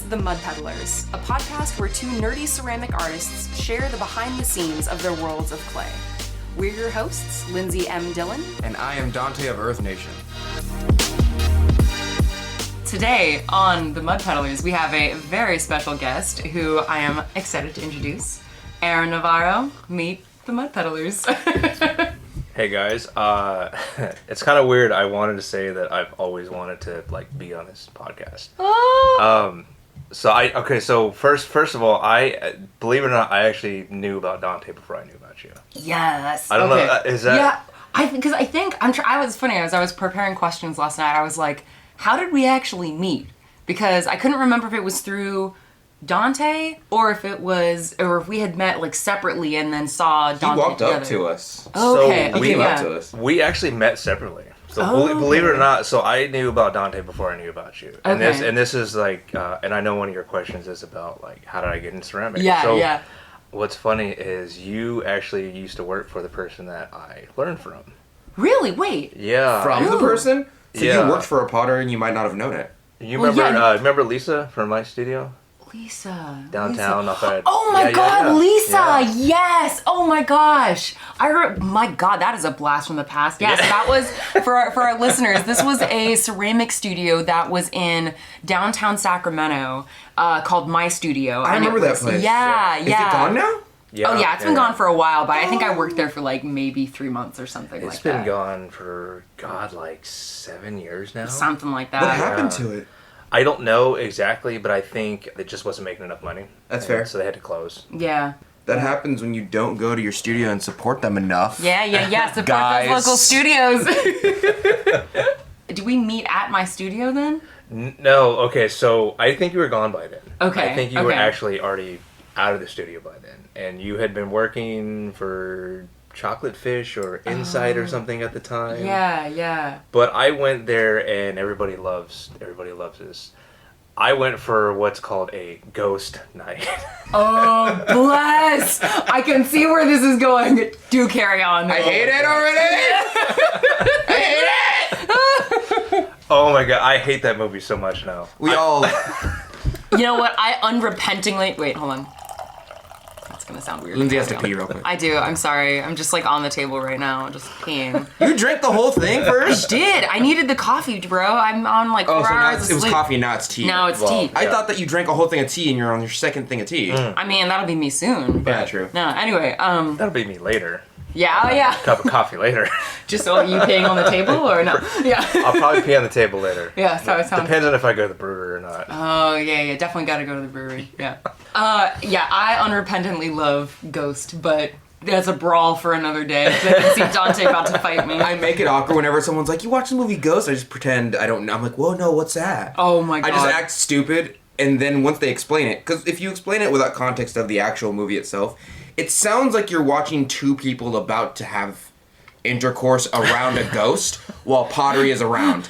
The Mud Peddlers, a podcast where two nerdy ceramic artists share the behind the scenes of their worlds of clay. We're your hosts, Lindsey M Dillon. And I am Donte of Earth Nation. Today on The Mud Peddlers, we have a very special guest who I am excited to introduce. Aaron Navarro, meet The Mud Peddlers. Hey guys, it's kind of weird. I wanted to say that I've always wanted to be on this podcast. Oh. So first of all, I believe it or not, I actually knew about Donte before I knew about you. Yes. I don't know. Is that? Yeah, because I think I was funny. As I was preparing questions last night, I was like, how did we actually meet? Because I couldn't remember if it was through Donte or if we had met separately and then saw Donte. He walked together. up to us. Okay, So He came yeah. up to us. We actually met separately. So Oh, believe it okay. or not, so I knew about Donte before I knew about you. And Okay. this is and I know one of your questions is about how did I get in ceramics? Yeah, so yeah. What's funny is you actually used to work for the person that I learned from. Really? Wait. Yeah. From the Ooh. person? So Yeah. you worked for a potter and you might not have known it. You Well, remember yeah. remember Lisa from my studio? Lisa. Downtown, Lisa. off at- Oh my Yeah, God, yeah. Lisa! Yeah. Yes! Oh my gosh! My God, that is a blast from the past. Yes, Yeah. that was for our listeners. This was a ceramic studio that was in downtown Sacramento, called My Studio. I And it remember that was- place. Yeah, Is yeah. it gone now? Yeah, Oh yeah, it's been gone for a while, but I think I worked there for maybe 3 months or something It's like been that. gone for 7 years now. Something like that. What happened to it? I don't know exactly, but I think it just wasn't making enough money. That's And fair. So they had to close. Yeah. That happens when you don't go to your studio and support them enough. Yeah. Support Guys. those local studios. Do we meet at my studio then? No, okay, so I think you were gone by then. Okay, I think you were okay. actually already out of the studio by then. And you had been working for Chocolate Fish or Inside or something at the time. Yeah. But I went there and everybody loves this. I went for what's called a ghost night. Oh, bless! I can see where this is going. Do carry on. I hate it already! I hate it! Oh my god, I hate that movie so much now. We all... You know what? I unrepentingly... Wait, hold on. That's gonna sound weird. Lindsey has to pee real quick. I do. I'm sorry. I'm just on the table right now, just peeing. You drank the whole thing first? Did. I needed the coffee, bro. I'm on 4 Oh, so now hours it of was sleep. coffee and now it's tea. Now it's Well, tea. I Yeah. thought that you drank a whole thing of tea and you're on your second thing of tea. I mean, that'll be me soon. Yeah, true. No, anyway, That'll be me later. yeah. Cup of coffee later. Just so you peeing on the table or no? Yeah. I'll probably pee on the table later. Yeah, that's how it sounds. Depends on if I go to the brewery or not. Oh, yeah, definitely gotta go to the brewery, yeah. I unrepentantly love Ghost, but that's a brawl for another day. I can see Donte about to fight me. I make it awkward whenever someone's like, you watch the movie Ghost? I just pretend I don't know. I'm like, whoa, no, what's that? Oh my God. I just act stupid, and then once they explain it, because if you explain it without context of the actual movie itself, it sounds like you're watching two people about to have intercourse around a ghost while pottery is around.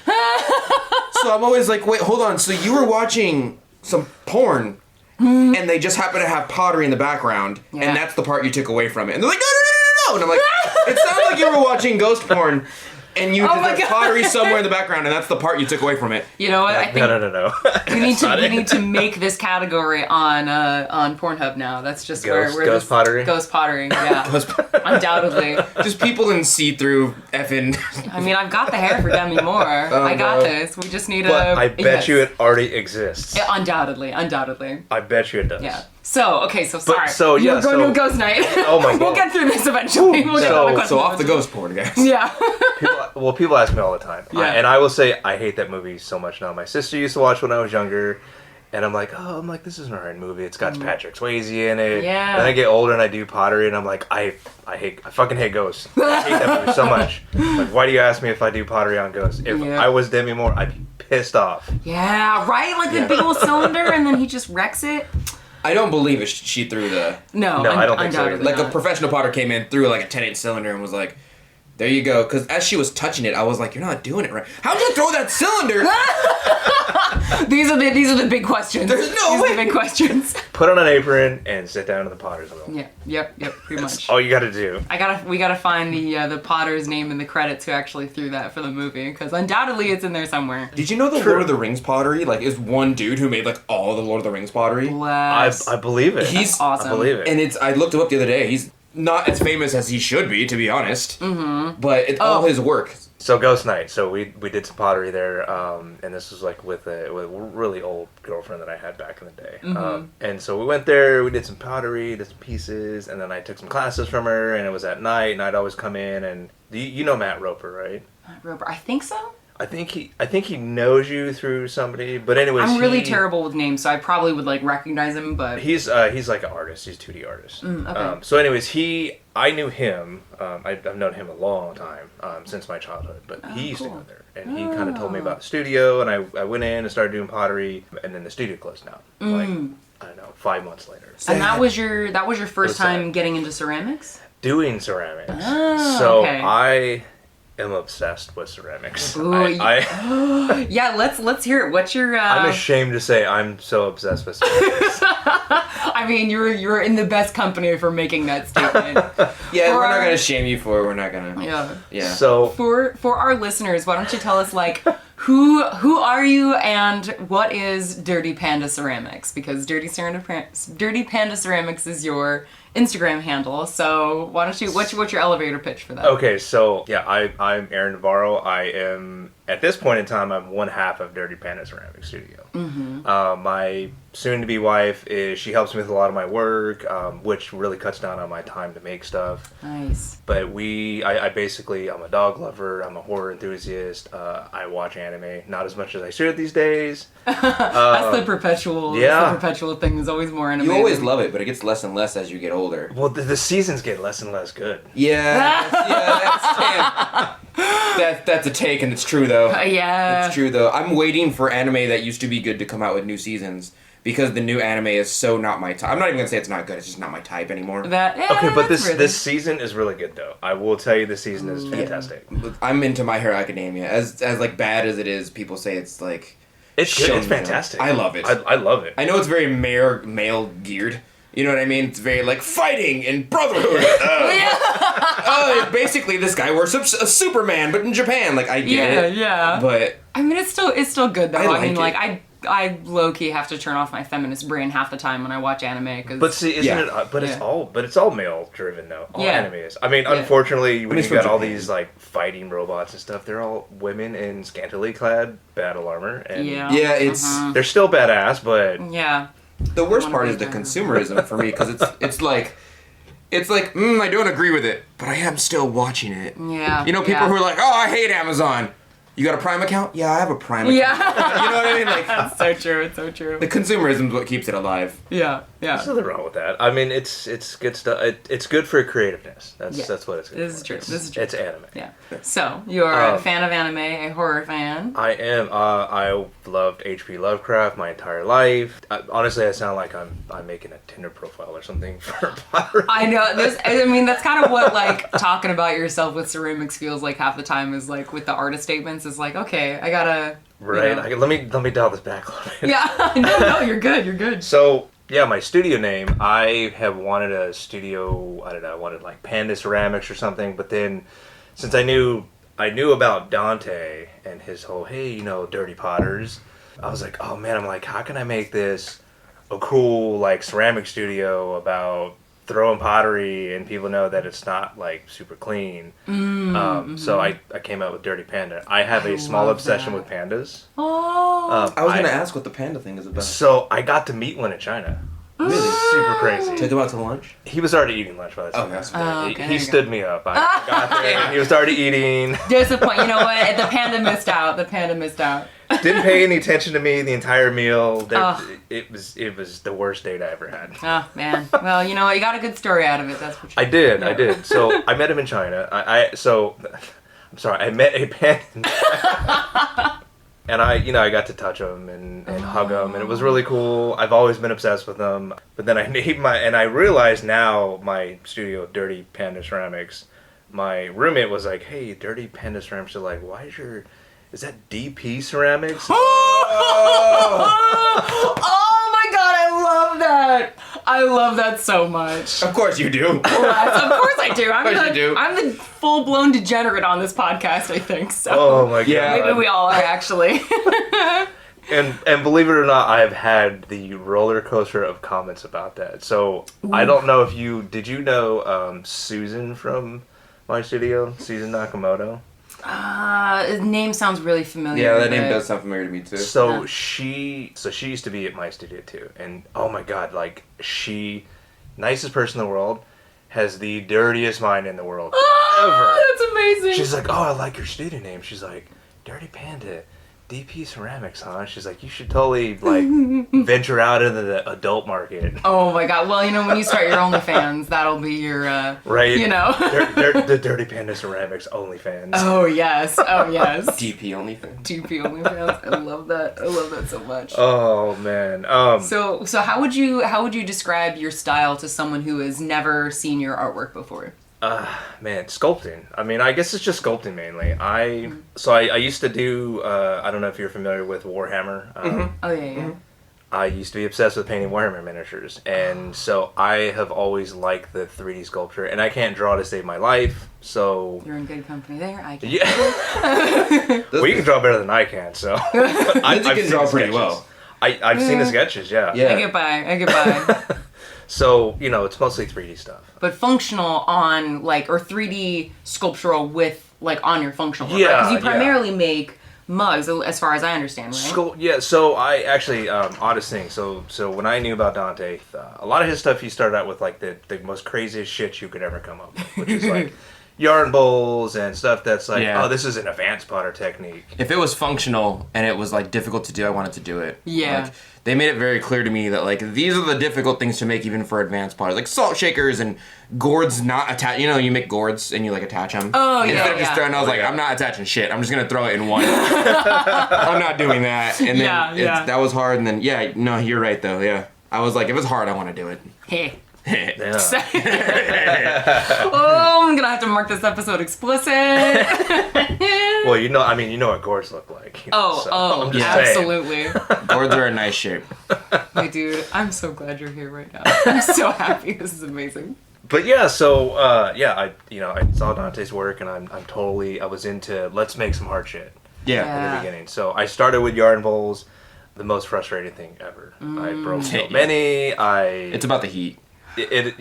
So I'm always like, wait, hold on, so you were watching some porn, and they just happen to have pottery in the background, Yeah. and that's the part you took away from it. And they're like, no, and I'm like, it sounds like you were watching ghost porn, and you Oh my there's God. pottery somewhere in the background, and that's the part you took away from it. You know what? I think No. we need to make this category on Pornhub now. That's just Ghost- where ghost this, pottery? Ghost pottery, yeah. Undoubtedly. Just people in see-through effing. I mean, I've got the hair for Demi Moore. I got no. this. We just need But a. I bet yes. you it already exists. Yeah, undoubtedly. I bet you it does. Yeah. So, okay, so sorry. so, You're yeah, going so- to a ghost night. Oh my We'll God. get through this eventually. We'll get all the questions So off the eventually. ghost porn, guys. Yeah. People ask me all the time. Yeah. And I will say I hate that movie so much now. My sister used to watch when I was younger. And I'm like, this is an alright movie. It's got Patrick Swayze in it. Yeah. Then I get older and I do pottery and I'm like, I fucking hate Ghosts. I hate that movie so much. Like, why do you ask me if I do pottery on Ghosts? If Yeah. I was Demi Moore, I'd be pissed off. Yeah, right? Like the big old cylinder and then he just wrecks it. I don't believe it. She threw the... No, No, I don't think so undoubtedly either. Like a not. professional potter came in, threw like a 10-inch cylinder and was like, There you go. Because as she was touching it, I was like, "You're not doing it right. How'd you throw that cylinder?" These are the big questions. There's no These way. are the big questions. Put on an apron and sit down in the potter's wheel. Yep. Pretty much. All you got to do. We gotta find the potter's name in the credits who actually threw that for the movie, because undoubtedly it's in there somewhere. Did you know the Lord of the Rings pottery is one dude who made all the Lord of the Rings pottery? Bless. I believe it. He's awesome. I believe it. And I looked him up the other day. He's not as famous as he should be, to be honest. Mm-hmm. But it's all his work. So Ghost Night. So we did some pottery there, and this was with a really old girlfriend that I had back in the day. Mm-hmm. And so we went there. We did some pottery, did some pieces, and then I took some classes from her. And it was at night, and I'd always come in. And you know Matt Roper, right? Matt Roper. I think so. I think he knows you through somebody. But anyways, I'm really terrible with names, so I probably would recognize him. But he's like an artist. He's a 2D artist. Okay. So anyways, I knew him. I've known him a long time, since my childhood. But he used to go there, and he kind of told me about the studio. And I went in and started doing pottery, and then the studio closed down. I don't know, 5 months later. And that was your first time sad. getting into ceramics? Doing ceramics. Oh, So okay. I am obsessed with ceramics. Ooh, I Yeah, let's hear it. What's your? I'm ashamed to say I'm so obsessed with ceramics. I mean, you're in the best company for making that statement. Yeah, For we're not our- going to shame you for it. We're not going to. Yeah. So For our listeners, why don't you tell us who are you and what is Dirty Panda Ceramics? Because Dirty Panda Ceramics is your Instagram handle. So why don't you what's your elevator pitch for that? okay, so yeah, I'm Aaron Navarro. I am at this point in time I'm one half of Dirty Panda Ceramic Studio. Mm-hmm. My soon-to-be wife she helps me with a lot of my work, which really cuts down on my time to make stuff. Nice. But I basically, I'm a dog lover, I'm a horror enthusiast, I watch anime, not as much as I should these days. That's the perpetual thing. There's always more anime. You always love it, but it gets less and less as you get older. Well, the seasons get less and less good. That's a take, and it's true though. Yeah. It's true though. I'm waiting for anime that used to be good to come out with new seasons. Because the new anime is so not my type. I'm not even gonna say it's not good. It's just not my type anymore. Okay, but this season is really good though. I will tell you, this season is fantastic. I'm into My Hero Academia. As bad as it is, people say it's It's good. It's fantastic. I love it. I love it. I know it's very male geared. You know what I mean? It's very fighting and brotherhood. Basically, this guy worships a Superman, but in Japan. I get it. Yeah. But I mean, it's still good though. I like it. I low-key have to turn off my feminist brain half the time when I watch anime. But see, isn't it? But it's all male driven though. All anime is. I mean, unfortunately, when you got all these fighting robots and stuff, they're all women in scantily clad battle armor, and it's they're still badass. But the worst part is the consumerism for me, because it's like I don't agree with it, but I am still watching it. Yeah. You know, people who are like, oh, I hate Amazon. You got a Prime account? Yeah, I have a Prime account. Yeah. You know what I mean? It's so true. It's so true. The consumerism is what keeps it alive. Yeah. There's nothing wrong with that. I mean, it's good stuff. It's good for creativeness. That's what it's good This is for. true. This is true. It's anime. Yeah. So you're a fan of anime, a horror fan. I am. I loved H.P. Lovecraft my entire life. Honestly, I sound like I'm making a Tinder profile or something for pottery. I know. I mean, that's kind of what talking about yourself with ceramics feels like half the time. Is with the artist statements. Is okay, I gotta. Right. You know. Let me dial this back a little bit. Yeah. No, you're good. You're good. So yeah, my studio name. I have wanted a studio. I don't know. I wanted Panda Ceramics or something. But then, since I knew about Donte and his whole Dirty Potters, I was like, oh man, how can I make this a cool ceramic studio about throwing pottery and people know that it's not super clean. So I came out with Dirty Panda. I have a small obsession with pandas. Oh. I was going to ask what the panda thing is about. So I got to meet one in China. Really super crazy. Take him out to lunch? He was already eating lunch by the time. Oh, that's okay. He stood me up. I got there and he was already eating. Disappoint. You know what? The panda missed out. Didn't pay any attention to me the entire meal. It was the worst date I ever had. Oh man. Well, you know what? You got a good story out of it. That's for sure. I did. So I met him in China. I'm sorry. I met a panda. And I got to touch him and hug him, and it was really cool. I've always been obsessed with them. But then I realized now my studio, Dirty Panda Ceramics, my roommate was like, "Hey, dirty Panda ceramics." Are like, "Why is that DP ceramics?" Oh my god, I love that. I love that so much. Of course you do. Yes, of course I do. Of course you do. I'm the full-blown degenerate on this podcast, I think. So Oh my god. Yeah. maybe we all are actually. And believe it or not, I have had the roller coaster of comments about that. So I don't know if did you know Susan from my studio, Susan Nakamoto? His name sounds really familiar. Yeah, that name but- does sound familiar to me too. So Yeah. she used to be at my studio too, and oh my god, like nicest person in the world, has the dirtiest mind in the world ever. That's amazing. She's like, "Oh, I like your studio name." She's like, "Dirty Panda, DP Ceramics, huh?" She's like, "You should totally like venture out into the adult market." Oh my god. Well, when you start your OnlyFans, that'll be your, Right? The Dirty Panda Ceramics OnlyFans. Oh, yes. Oh, yes. DP OnlyFans. DP OnlyFans. I love that. I love that so much. Oh man. So how would you describe your style to someone who has never seen your artwork before? Man, sculpting. I mean, I guess it's just sculpting mainly. I used to do. I don't know if you're familiar with Warhammer. Oh yeah. I used to be obsessed with painting Warhammer miniatures, and so I have always liked the 3D sculpture. And I can't draw to save my life, so You're in good company there. I can. yeah. Well, you can draw better than I can, so Lindsey can seen draw the pretty sketches. well. I've seen the sketches, yeah. Yeah. I get by. So it's mostly 3D stuff. But functional on or 3D sculptural with on your functional work, Yeah, because you yeah. primarily make mugs, as far as I understand, right? Yeah, so I actually, oddest thing, so when I knew about Donte, a lot of his stuff, he started out with the most craziest shit you could ever come up with, which is like yarn bowls and stuff that's like, Yeah. oh, this is an advanced potter technique. If it was functional and it was difficult to do, I wanted to do it. Yeah. They made it very clear to me that these are the difficult things to make even for advanced potters, like salt shakers and gourds not attached. You make gourds and you attach them. Oh, yeah, Instead of just yeah. throwing, I was like, I'm not attaching shit. I'm just gonna throw it in one. I'm not doing that. And then Yeah. that was hard. And then you're right though. Yeah, I was like, if it's hard, I want to do it. Hey. Yeah. Oh, I'm gonna have to mark this episode explicit. Well, you know what gourds look like. I'm just saying. absolutely. Gourds are a nice shape. My dude, I'm so glad you're here right now. I'm so happy. This is amazing. But yeah, so I saw Dante's work, and I was into let's make some hard shit Yeah. in the beginning. So I started with yarn bowls, the most frustrating thing ever. I broke so many. It's about the heat. It's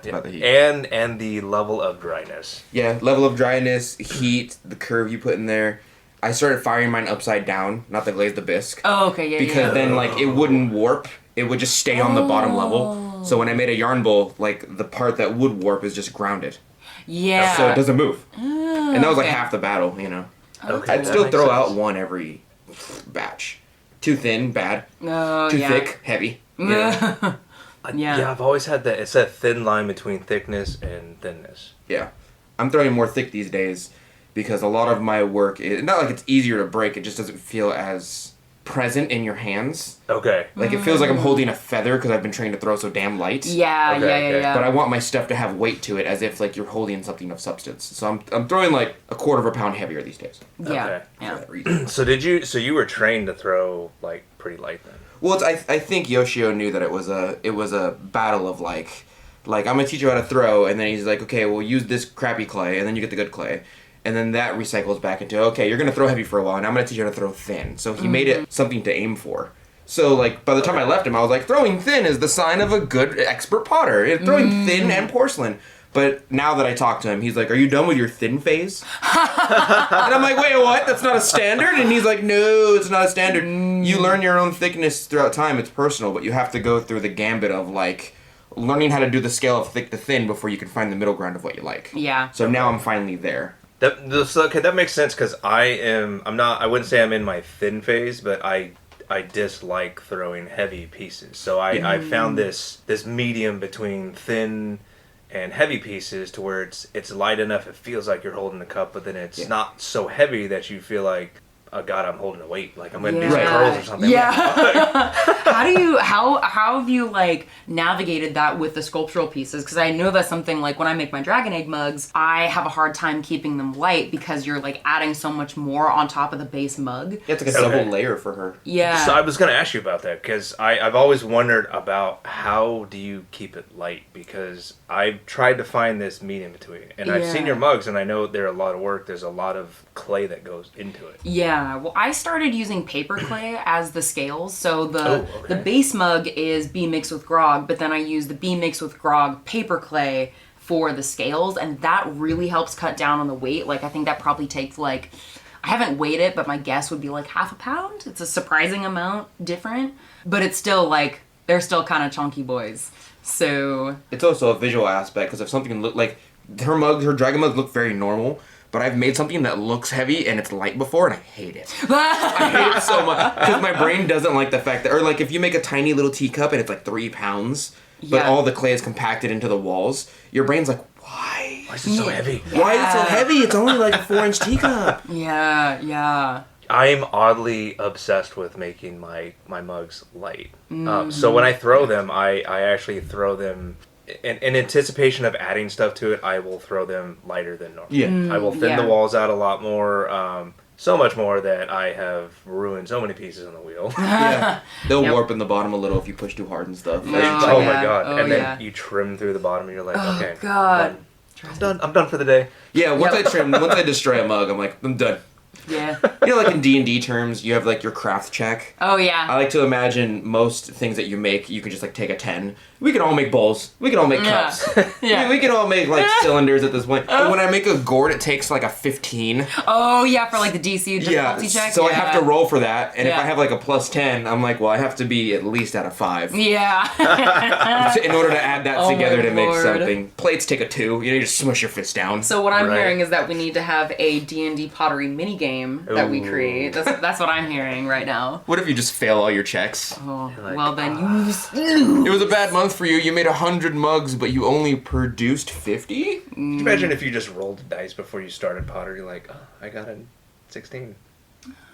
about the heat. and the level of dryness. Yeah, level of dryness, heat, the curve you put in there. I started firing mine upside down, not the glaze, the bisque. Oh, okay, yeah, Because then, it wouldn't warp. It would just stay on the bottom level. So when I made a yarn bowl, the part that would warp is just grounded. Yeah. So it doesn't move. And that was okay. half the battle, Okay, I'd that still makes throw sense. out one every batch. Too thin, bad. Oh, Too yeah. thick, heavy. Yeah. Yeah. I've always had that. It's that thin line between thickness and thinness. Yeah. I'm throwing more thick these days because a lot of my work is not like it's easier to break, it just doesn't feel as present in your hands. Okay. It feels like I'm holding a feather because I've been trained to throw so damn light. Yeah, Okay. yeah. But I want my stuff to have weight to it as if you're holding something of substance. So I'm throwing a quarter of a pound heavier these days. yeah. Okay. For Yeah. that reason. So you were trained to throw pretty light then? Well, I think Yoshio knew that it was a battle of I'm gonna teach you how to throw, and then he's like, okay, well use this crappy clay, and then you get the good clay, and then that recycles back into okay, you're gonna throw heavy for a while, and I'm gonna teach you how to throw thin. So he made it something to aim for. So by the time I left him, I was like, throwing thin is the sign of a good expert potter. Throwing thin and porcelain. But now that I talk to him, he's like, are you done with your thin phase? And I'm like, wait, what? That's not a standard? And he's like, no, it's not a standard. You learn your own thickness throughout time. It's personal, but you have to go through the gambit of learning how to do the scale of thick to thin before you can find the middle ground of what you like. Yeah. So now I'm finally there. That makes sense because I wouldn't say I'm in my thin phase, but I dislike throwing heavy pieces. So I found this medium between thin and heavy pieces to where it's light enough it feels like you're holding a cup, but then it's not so heavy that you feel like oh God, I'm holding a weight. Like I'm going to do Yeah. some curls or something. Yeah. How have you like navigated that with the sculptural pieces? Because I know that's something like when I make my Dragon Egg mugs, I have a hard time keeping them light because you're like adding so much more on top of the base mug. Yeah, it's like a double layer for her. Yeah. So I was going to ask you about that because I've always wondered about how do you keep it light, because I've tried to find this meat in between, and I've seen Yeah. your mugs and I know they're a lot of work. There's a lot of clay that goes into it. Yeah, well, I started using paper clay as the scales. So okay. the base mug is bee mixed with grog, but then I use the bee mixed with grog paper clay for the scales, and that really helps cut down on the weight. Like, I think that probably takes like, I haven't weighed it, but my guess would be like half a pound. It's a surprising amount different, but it's still like, they're still kind of chunky boys. So It's also a visual aspect, because if something look like her dragon mugs look very normal, but I've made something that looks heavy and it's light before, and I hate it. I hate it so much because my brain doesn't like the fact that, or like if you make a tiny little teacup and it's like 3 pounds, but Yeah. all the clay is compacted into the walls, your brain's like, why? Why is it so heavy? Why is it so heavy? It's only like a 4-inch teacup. yeah. I'm oddly obsessed with making my mugs light. So when I throw them, I actually throw them in anticipation of adding stuff to it. I will throw them lighter than normal. Yeah. I will thin yeah. the walls out a lot more. So much more that I have ruined so many pieces on the wheel. Yeah. They'll Yep. warp in the bottom a little if you push too hard and stuff. Oh yeah. my god! Oh, and then yeah. you trim through the bottom, and you're like, Oh, okay, God. I'm done. I'm done for the day. Yeah, once Yep. once I destroy a mug, I'm like, I'm done. Yeah. You know, like in D&D terms, you have like your craft check. Oh, yeah. I like to imagine most things that you make, you can just like take a 10. We can all make bowls. We can all make Yeah. cups. Yeah. We can all make like cylinders at this point. But when I make a gourd, it takes like a 15. Oh, yeah, for like the DC difficulty check. So I yeah. have to roll for that. And if Yeah. I have like a plus 10, I'm like, well, I have to be at least at a 5. Yeah. In order to add that Oh together my to make Lord. something. Plates take a 2. You know, you just smush your fist down. So what I'm Right. hearing is that we need to have a D&D pottery minigame that we Ooh. create. That's what I'm hearing right now. What if you just fail all your checks? Oh, like, well then It was a bad month for you. You made 100 mugs, but you only produced 50? Can you imagine if you just rolled the dice before you started pottery? Like, oh, I got a 16.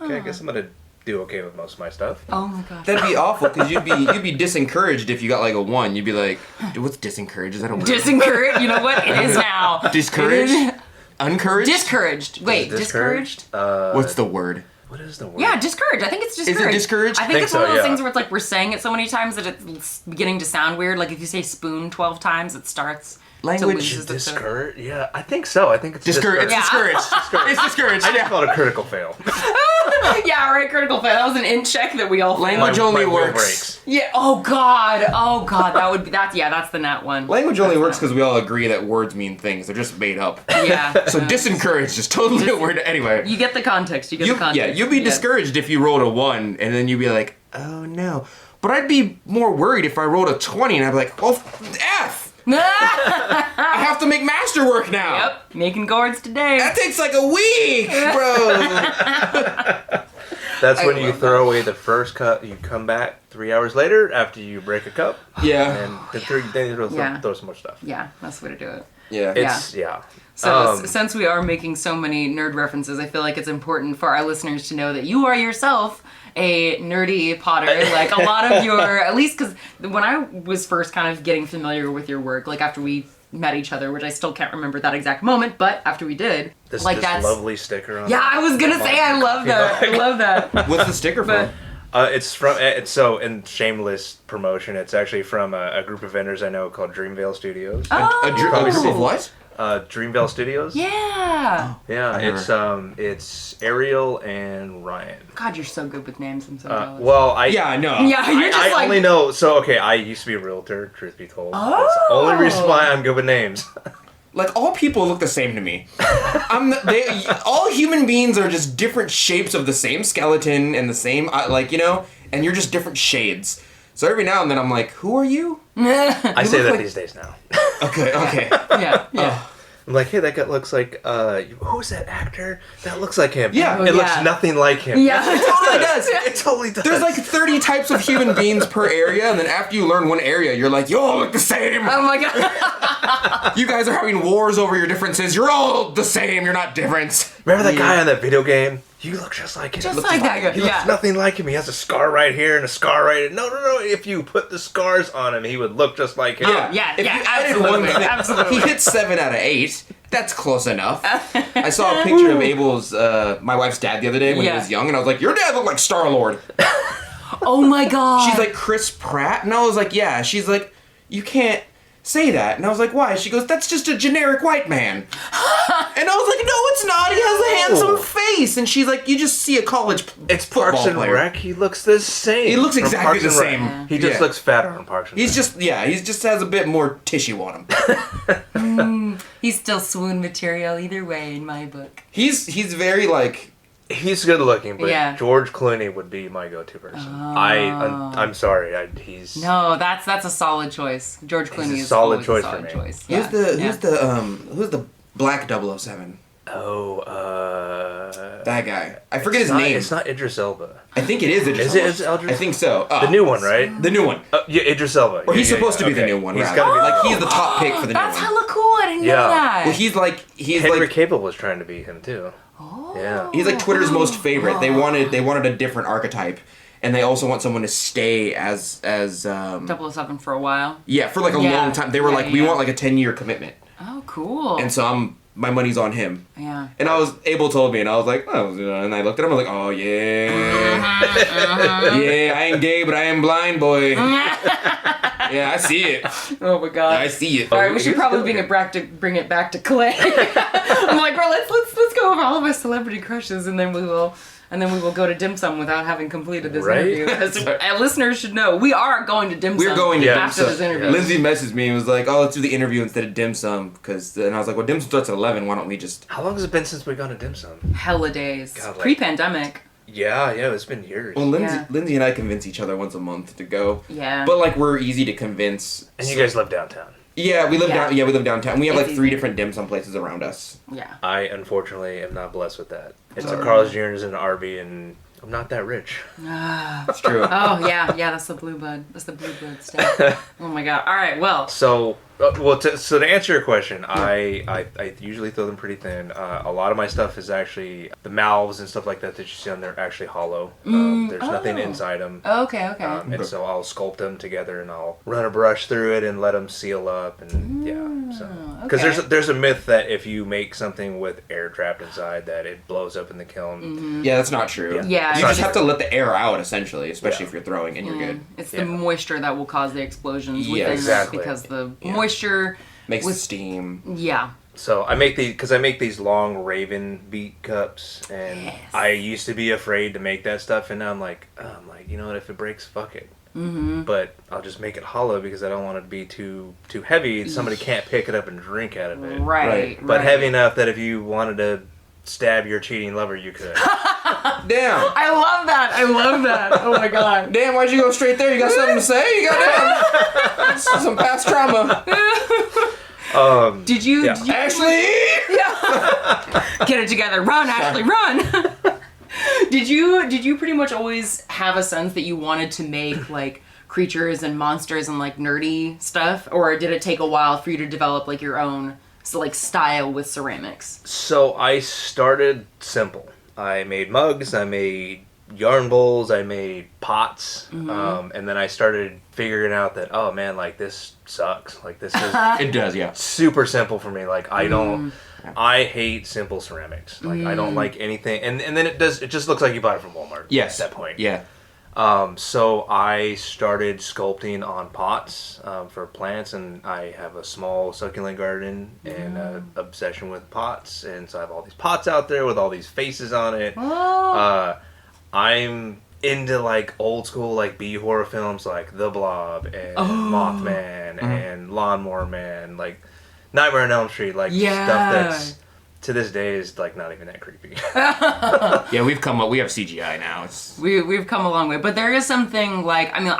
Okay, I guess I'm gonna do okay with most of my stuff. Oh my god. That'd be awful, because you'd be disencouraged if you got like a 1. You'd be like, dude, what's disencouraged? Is that a word? Disencouraged? You know what? It is now. Discouraged? Uncouraged? Discouraged. Wait, discouraged? What's the word? What is the word? Yeah, discouraged. I think it's discouraged. discouraged? I think Think it's one so, of those yeah. things where it's like we're saying it so many times that it's beginning to sound weird. Like if you say spoon 12 times, it starts Language to lose the Discouraged? Yeah, I think so. I think it's Discouraged. It's Yeah. discouraged. It's discouraged. I just Yeah. call it a critical fail. Yeah, right. Critical fail. That was an in check that we all failed. Language only wheel works. breaks. Yeah. Oh god. Oh god. That would be that. Yeah, that's the net one. Language only works because we all agree that words mean things. They're just made up. Yeah. So disencouraged is totally a word. Anyway. You get the context. You get the context. Yeah, you'd be discouraged if you rolled a 1, and then you'd be like, oh no. But I'd be more worried if I rolled a 20, and I'd be like, well, F! I have to make masterwork now! Yep. Making gourds today. That takes like a week, bro! That's when I you love throw away the first cup. You come back 3 hours later after you break a cup, Yeah. and then you throw some more stuff. Yeah, that's the way to do it. Yeah. It's yeah. So since we are making so many nerd references, I feel like it's important for our listeners to know that you are yourself a nerdy potter. Like a lot of your, at least because when I was first kind of getting familiar with your work, like after we met each other, which I still can't remember that exact moment, but after we did, This that's lovely sticker on. Yeah, I was gonna say I love that. I love that. What's the sticker But- from? It's from so in shameless promotion. It's actually from a group of vendors I know called Dreamvale Studios. Oh, A group of what? Dreamvale Studios. yeah. Yeah, I've it's Ariel and Ryan. God, you're so good with names. I'm so jealous. Well, Yeah, I know. yeah, you're just I like only know. So okay, I used to be a realtor. Truth be told, that's the Oh. only reason why I'm good with names. Like, all people look the same to me. All human beings are just different shapes of the same skeleton and the same, and you're just different shades. So every now and then I'm like, who are you? I say look that like- these days now. Okay. yeah. I'm like, hey, that guy looks like, who's that actor? That looks like him. Yeah. It Oh, looks yeah. nothing like him. Yeah. It totally does. It totally does. There's like 30 types of human beings per area, and then after you learn one area, you're like, you all look the same. Oh my god. You guys are having wars over your differences. You're all the same. You're not different. Remember that guy on that video game? you look just like him. Just Looks like that guy. He looks nothing like him. He has a scar right here and a scar right here. No. If you put the scars on him, he would look just like him. Yeah, If you added absolutely, one thing, absolutely. he hit 7 out of 8. That's close enough. I saw a picture of Abel's, my wife's dad the other day when he was young, and I was like, your dad looked like Star-Lord. Oh my god. She's like, Chris Pratt? And I was like, yeah. She's like, you can't say that. And I was like, why? She goes, that's just a generic white man. And I was like, no, it's not. He has a handsome face. And she's like, you just see a college It's football Parks and player. Rec. He looks the same. He looks from exactly Parks the and Rec. same. He just Yeah. looks fatter on Parks and Rec. He just has a bit more tissue on him. He's still swoon material either way in my book. He's very like, He's good looking, but Yeah. George Clooney would be my go-to person. I'm sorry. He's No, that's a solid choice. George Clooney a is solid always choice a solid for me. choice. who's the black 007? That guy. I forget his name. It's not Idris Elba. I think it is Idris Is it Elba. Idris? I think so. The new one, right? The new one. Yeah, Idris Elba. Or he's Yeah, supposed to be the okay. new one, He's rather. gotta be Like, he's the top pick for the new That's one. hella cool. I didn't know Yeah. that. Well, he's Henry like Cavill was trying to be him too. Oh. Yeah. he's like Twitter's most favorite. They wanted a different archetype, and they also want someone to stay as 007 for a while. yeah, for like a Yeah. long time. They were Yeah, like, we yeah. want like a 10-year commitment, Oh, cool. and so my money's on him. Yeah. And Abel told me, and I was like, oh, and I looked at him, I was like, oh yeah, yeah, I ain't gay, but I am blind, boy. Yeah, I see it. Oh my god. I see it. All right, we should probably bring it back to Clay. I'm like, bro, let's go over all of our celebrity crushes, and then we will go to dim sum without having completed this Right? interview. Because listeners should know we are going to dim sum. We're going to dim after sum. this interview. Lindsey messaged me and was like, oh, let's do the interview instead of dim sum, and I was like, well, dim sum starts at 11. Why don't we just? How long has it been since we've gone to dim sum? Hella days. God, like- Pre-pandemic. Yeah, it's been years. Well, Yeah. Lindsey and I convince each other once a month to go. Yeah. But like we're easy to convince. And you guys live downtown. Yeah, we live Yeah. down. Yeah, we live downtown. We have like It's 3 easy. different dim sum places around us. Yeah. I unfortunately am not blessed with that. It's a Carl's Jr.'s and an Arby, and I'm not that rich. That's true. Oh yeah, that's the blue bud. That's the blue bud stuff. Oh my god. All right, well. So, so to answer your question, I usually throw them pretty thin. A lot of my stuff is actually the mouths and stuff like that you see on there are actually hollow. There's nothing inside them. Okay. And so I'll sculpt them together and I'll run a brush through it and let them seal up and because okay. there's a myth that if you make something with air trapped inside that it blows up in the kiln. Yeah, that's not true. Yeah, You it's just have to let the air out, essentially, especially Yeah. if you're throwing, and you're good. It's the Yeah. moisture that will cause the explosions Yeah, within exactly. that because the Yeah. moisture Makes with steam. yeah. So I make these long Raven beat cups, and Yes. I used to be afraid to make that stuff, and now I'm like, you know what? If it breaks, fuck it. Mm-hmm. But I'll just make it hollow because I don't want it to be too heavy. Somebody can't pick it up and drink out of it. Right. But heavy enough that if you wanted to stab your cheating lover, you could. Damn. I love that. Oh my god. Damn, why'd you go straight there? You got something to say? You got some past trauma. Did you Ashley! get it together? Run, Ashley, run. Did you pretty much always have a sense that you wanted to make like creatures and monsters and like nerdy stuff, or did it take a while for you to develop like your own style with ceramics? So I started simple. I made mugs, I made yarn bowls, I made pots, and then I started figuring out that, oh man, like this sucks. Like this is It does, yeah. super simple for me. Like I hate simple ceramics. Like I don't like anything, and then it just looks like you bought it from Walmart. Yes. At that point. Yeah. So I started sculpting on pots for plants, and I have a small succulent garden and an obsession with pots, and so I have all these pots out there with all these faces on it. Oh. I'm into like old school like B horror films like The Blob and Mothman and Lawnmower Man, like Nightmare on Elm Street, like Yeah. stuff that's to this day is like not even that creepy. Yeah, we have CGI now. We've come a long way, but there is something like, I mean,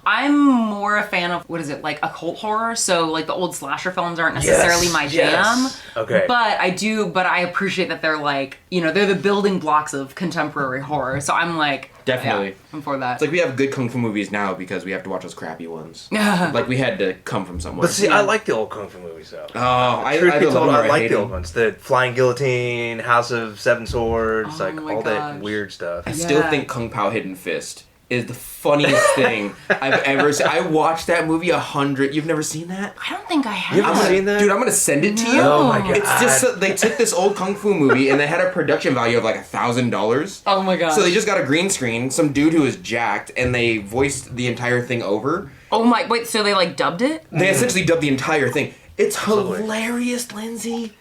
I'm more a fan of, what is it, like occult horror, so like the old slasher films aren't necessarily my jam. Okay. But I appreciate that they're like, they're the building blocks of contemporary horror, so I'm like, Definitely. yeah, I'm for that. It's like we have good kung fu movies now because we have to watch those crappy ones. Like we had to come from somewhere. But see, I like the old kung fu movies though. Oh, Truth be told, I like hate the them. old ones. The Flying Guillotine, House of Seven Swords, Oh like my all that gosh. weird stuff. I still Yeah. think Kung Pao Hidden Fist is the funniest thing I've ever seen. I watched that movie 100. You've never seen that? I don't think I have. You haven't seen that? Dude, I'm gonna send it to you. No. Oh my god. It's just they took this old kung fu movie and they had a production value of like $1,000. Oh my god. So they just got a green screen, some dude who was jacked, and they voiced the entire thing over. Oh my, wait, so they like dubbed it? They essentially dubbed the entire thing. It's Absolutely. hilarious, Lindsay.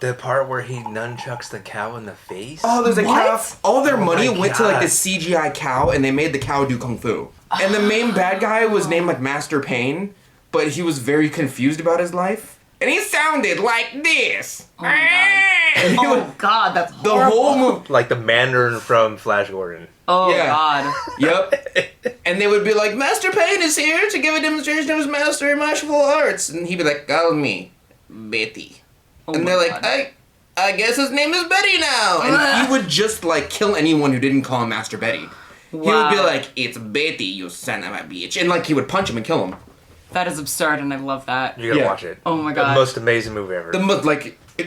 The part where he nunchucks the cow in the face. Oh, there's a What? cow. All their money my went to like God. this CGI cow, and they made the cow do kung fu. And the main bad guy was named like Master Pain, but he was very confused about his life, and he sounded like this. Oh my god. And he would- Oh god, that's the horrible. whole movie. Like the Mandarin from Flash Gordon. Oh Yeah. god. Yep. And they would be like, Master Pain is here to give a demonstration of his master in martial arts, and he'd be like, call me Betty. Oh And my they're like, God. I guess his name is Betty now. And he would just like kill anyone who didn't call him Master Betty. He would be Wow. like, it's Betty, you son of a bitch. And like he would punch him and kill him. That is absurd and I love that. You gotta Yeah. watch it. Oh my The God. most amazing movie ever.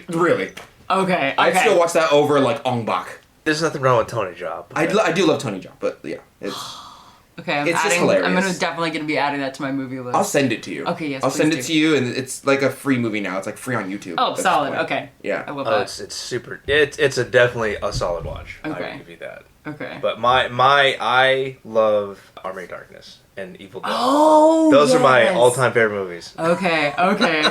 Really. Okay. I'd still watch that over like Ong Bak. There's nothing wrong with Tony Jaa. I do love Tony Jaa, but yeah. Okay, I'm It's just adding. hilarious. I'm definitely gonna be adding that to my movie list. I'll send it to you. Okay, yes, I'll send please it do. to you, and it's like a free movie now. It's like free on YouTube. Oh, at this solid. point. Okay. Yeah. I love Oh, that. it's super. It's a definitely a solid watch. I Okay. will give you that. Okay. But I love Army of Darkness and Evil Dead. Oh, Those are my yes. all-time favorite movies. Okay. Okay.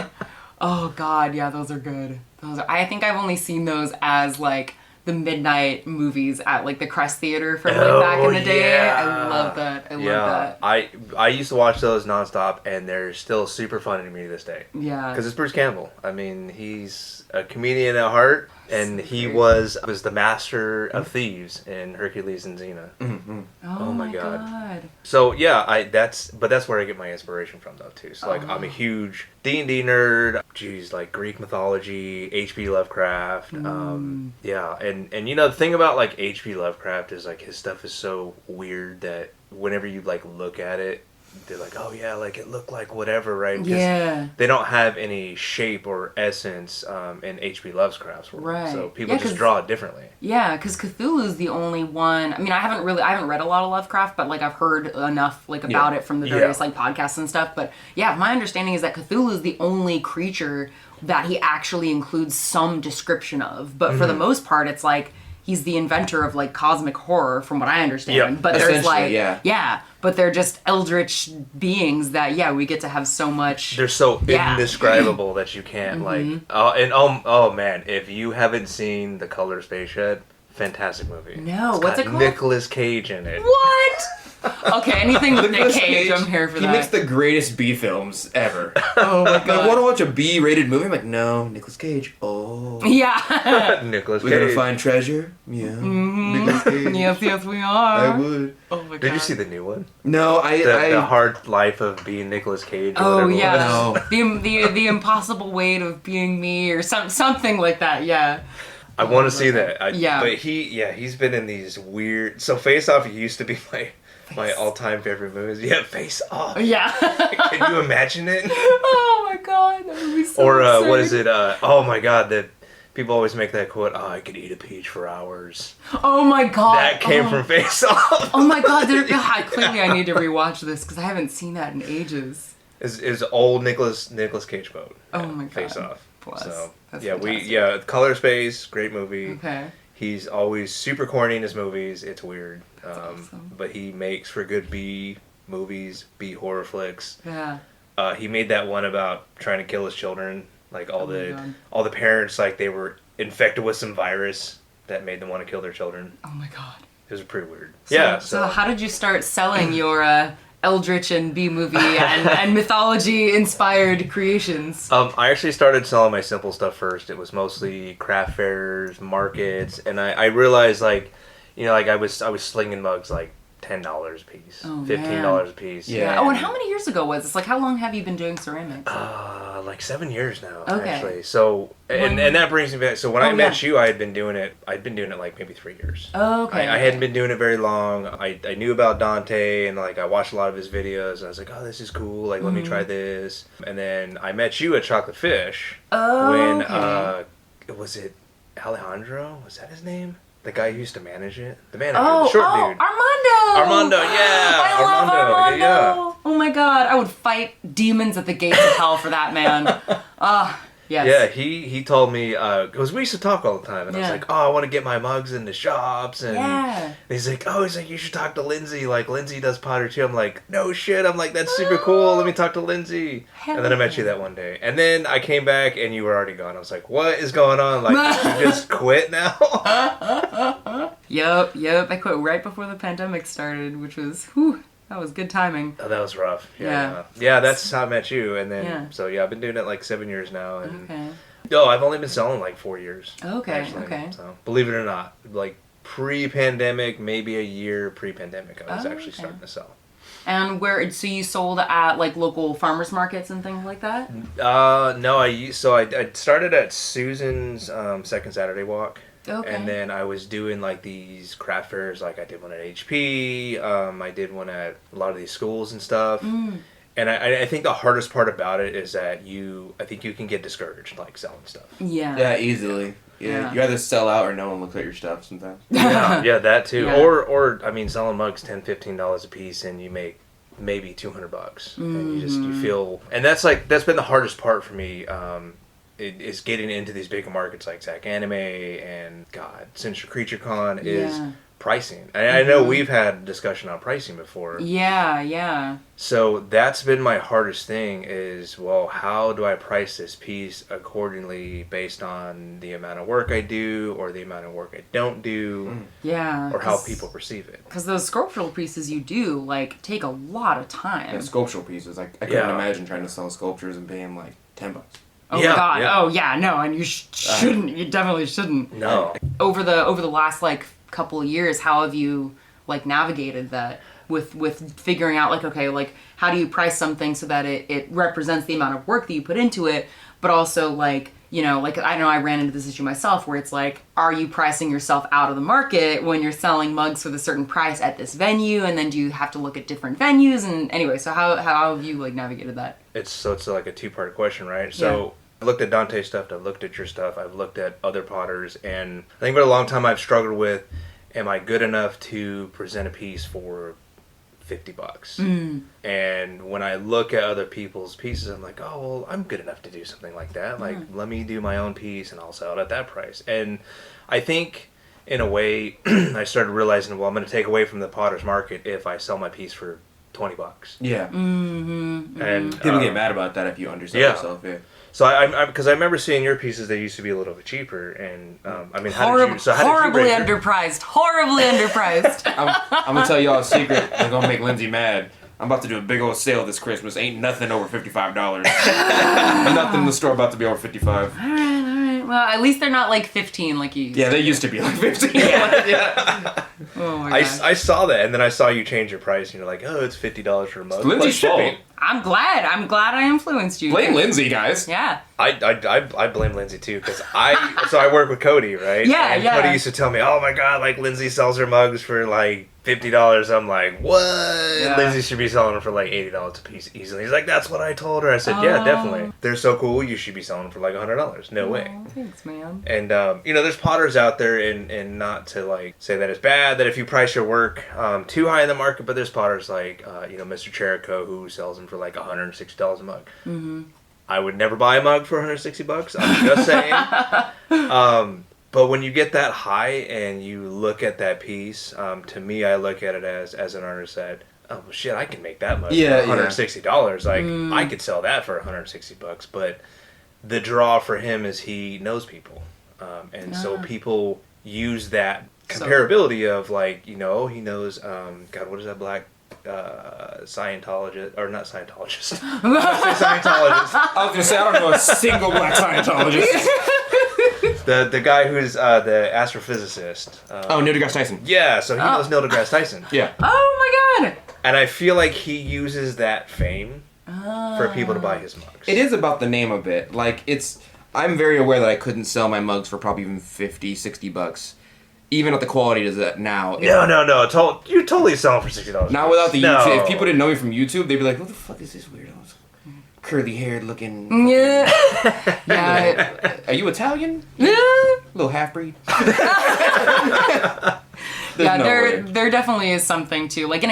Oh God, yeah, those are good. I think I've only seen those as like the midnight movies at like the Crest Theater from like back in the day. yeah. I love that. I love that. I used to watch those nonstop, and they're still super funny to me to this day. Yeah. Because it's Bruce Campbell. I mean, he's a comedian at heart, and he was the master of thieves in Hercules and Xena. Oh my my God. God. So yeah, that's where I get my inspiration from though too. So like I'm a huge D&D nerd. Geez, like Greek mythology, H.P. Lovecraft. Yeah, and you know the thing about like H.P. Lovecraft is like his stuff is so weird that whenever you like look at it, they're like, oh yeah, like it looked like whatever, right? 'Cause Yeah. they don't have any shape or essence in H.P. Lovecraft's world. Right. So people Yeah, just 'cause- draw it differently. Yeah, because Cthulhu's the only one. I mean, I haven't read a lot of Lovecraft, but like I've heard enough like about it from the various Yeah. like podcasts and stuff. But yeah, my understanding is that Cthulhu's the only creature that he actually includes some description of. But for the most part, it's like he's the inventor of like cosmic horror, from what I understand. Yeah, but there's essentially, like yeah. but they're just eldritch beings that we get to have so much. They're so Yeah. indescribable that you can't like. Oh man, if you haven't seen The Color Space yet, fantastic movie. No, It's what's got it called? Nicolas Cage in it. What? Okay, anything with Nick Nicolas Cage, I'm here for He that. makes the greatest B films ever. Oh my Like, god. want to watch a B-rated movie? I'm like, no, Nicolas Cage. Oh. Yeah. Nicolas We're gonna Cage. find treasure? Yeah. Nicolas Cage. yes, we are. I would. Oh my god. Did you see the new one? No, The Hard Life of Being Nicolas Cage. Or Oh whatever it yeah, was. No. the impossible weight of being me, or something like that. Yeah. I want to see that. Yeah. But he's been in these weird. So Face Off used to be my all-time favorite movies. Yeah, Face Off. Yeah. Can you imagine it? Oh my god, that would be so. Or what absurd. is it? Oh my god, that people always make that quote. Oh, I could eat a peach for hours. Oh my god. That came from Face Off. Oh my god, clearly I need to rewatch this because I haven't seen that in ages. Is old Nicolas Cage quote. Oh my god. Face Off. Plus, So that's yeah, fantastic. Color Space, great movie. Okay. He's always super corny in his movies. It's weird, awesome. but he makes for good B movies, B horror flicks. Yeah. He made that one about trying to kill his children. Like Oh my God. all the parents, like they were infected with some virus that made them want to kill their children. Oh my god. It was pretty weird. So how did you start selling your Eldritch and B movie and mythology inspired creations? I actually started selling my simple stuff first. It was mostly craft fairs, markets, and I realized like I was slinging mugs like $10 a piece, Oh, $15 a piece. Yeah. Oh, and how many years ago was this? Like, how long have you been doing ceramics? Like 7 years now, Okay. actually. So, and that brings me back. So when Oh, I met yeah. you, I'd been doing it like maybe 3 years. Oh, okay. I hadn't been doing it very long. I knew about Donte, and like I watched a lot of his videos, and I was like, oh, this is cool. Like, let me try this. And then I met you at Chocolate Fish. Oh, when okay. was it Alejandro, was that his name? The guy who used to manage it? The manager, Oh, the short oh, dude. Armando! Yeah. I love Armando. Yeah. Oh my god, I would fight demons at the gates of hell for that man. Yes. Yeah, he told me, because we used to talk all the time, and I was Yeah. like, oh, I want to get my mugs in the shops, and Yeah. he's like, you should talk to Lindsey, like, Lindsey does pottery too. I'm like, no shit, I'm like, that's super cool, let me talk to Lindsey. Hell And then I met you that one day, and then I came back, and you were already gone. I was like, what is going on? Like, did you just quit now? Yep, I quit right before the pandemic started, which was, whew, that was good timing. Oh, that was rough. Yeah. Yeah, that's how I met you, and then, Yeah. so yeah, I've been doing it like 7 years now, and Okay. I've only been selling like 4 years. Okay. So, believe it or not, like, pre-pandemic, maybe a year pre-pandemic, I was actually starting to sell. And so you sold at like local farmers markets and things like that? No, I started at Susan's Second Saturday Walk. Okay. And then I was doing like these craft fairs, like I did one at HP, I did one at a lot of these schools and stuff. And I think the hardest part about it is that I think you can get discouraged, like selling stuff. Yeah. Yeah, easily. Yeah. You either sell out or no one looks at your stuff sometimes. Yeah, that too. Yeah. Or I mean, selling mugs $10-15 a piece, and you make maybe $200, and you feel, and that's been the hardest part for me. Is getting into these bigger markets like Zach Anime and Sinister Creature Con is pricing. I know we've had a discussion on pricing before. Yeah. So that's been my hardest thing is, well, how do I price this piece accordingly based on the amount of work I do or the amount of work I don't do? Yeah. Or how people perceive it. Because those sculptural pieces you do, like, take a lot of time. Yeah, sculptural pieces. Like, I couldn't imagine trying to sell sculptures and paying like $10. Oh my god. Yeah. Oh yeah, no, and you shouldn't. You definitely shouldn't. No. Over the last like couple of years, how have you like navigated that with figuring out like, okay, like how do you price something so that it represents the amount of work that you put into it, but also like, you know I ran into this issue myself where it's like, are you pricing yourself out of the market when you're selling mugs for the certain price at this venue, and then do you have to look at different venues? And anyway, so how have you like navigated that? It's like a two-part question, right? So I've looked at Donte's stuff, I've looked at your stuff, I've looked at other potters, and I think for a long time I've struggled with, am I good enough to present a piece for $50? And when I look at other people's pieces, I'm like, oh, well, I'm good enough to do something like that. Like, let me do my own piece and I'll sell it at that price. And I think, in a way, I started realizing, well, I'm going to take away from the potter's market if I sell my piece for $20. Yeah. And People get mad about that if you undersell yourself. Yeah. So because I remember seeing your pieces, they used to be a little bit cheaper, and I mean, Horribly how did you underpriced. Horribly underpriced. I'm gonna tell y'all a secret. I'm gonna make Lindsey mad. I'm about to do a big old sale this Christmas. Ain't nothing over $55. Nothing in the store about to be over $55. All right. Well, at least they're not like 15 like you used Yeah, to. they used to be like 15. Oh my god. I saw that, and then I saw you change your price, and you're like, oh, it's $50 for a mug. Lindsey's Like, fault. I'm glad I influenced you. Blame Lindsey, guys. Yeah. I blame Lindsey too, because I work with Cody, right? Yeah, and yeah. Cody used to tell me, oh my god, like Lindsey sells her mugs for like $50. I'm like, what? Yeah. Lindsey should be selling them for like $80 a piece easily. He's like, that's what I told her. I said, yeah, definitely. They're so cool. You should be selling them for like $100. No way. Oh, thanks, man. And there's potters out there, and not to like say that it's bad that if you price your work too high in the market, but there's potters like Mr. Cherico who sells them for like $160 a mug. Mm-hmm. I would never buy a mug for $160. I'm just saying. But when you get that high and you look at that piece, to me, I look at it as an artist that, oh well, shit, I can make that much for $160. Like I could sell that for $160. But the draw for him is he knows people, so people use that comparability of like, he knows God, what is that black Scientologist, or not Scientologist? I say Scientologist. I was gonna say, I don't know a single black Scientologist. The guy who's the astrophysicist. Neil deGrasse Tyson. Yeah, so he knows Neil deGrasse Tyson. Yeah. Oh my god. And I feel like he uses that fame for people to buy his mugs. It is about the name a bit. Like, I'm very aware that I couldn't sell my mugs for probably even $50-$60. Even at the quality it is at now. No. You totally sell them for $60. Not without the YouTube. If people didn't know me from YouTube, they'd be like, what the fuck is this weirdo? Curly haired looking. Yeah. Yeah. Are you Italian? Yeah. Little half breed. Yeah, there definitely is something to like.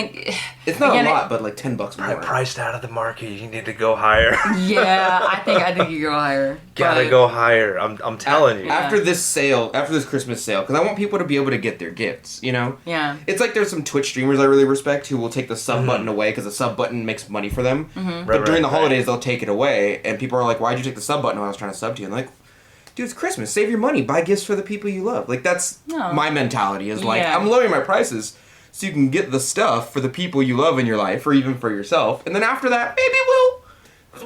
It's not a lot, but like $10 more. Priced out of the market. You need to go higher. Yeah, I think you go higher. Gotta go higher. I'm telling you. After this Christmas sale, because I want people to be able to get their gifts. You know. Yeah. It's like there's some Twitch streamers I really respect who will take the sub button away because the sub button makes money for them. Mm-hmm. But during the holidays, they'll take it away, and people are like, "Why'd you take the sub button when I was trying to sub to you?" And like, dude, it's Christmas. Save your money. Buy gifts for the people you love. Like, that's my mentality. Is like, I'm lowering my prices so you can get the stuff for the people you love in your life, or even for yourself. And then after that, maybe we'll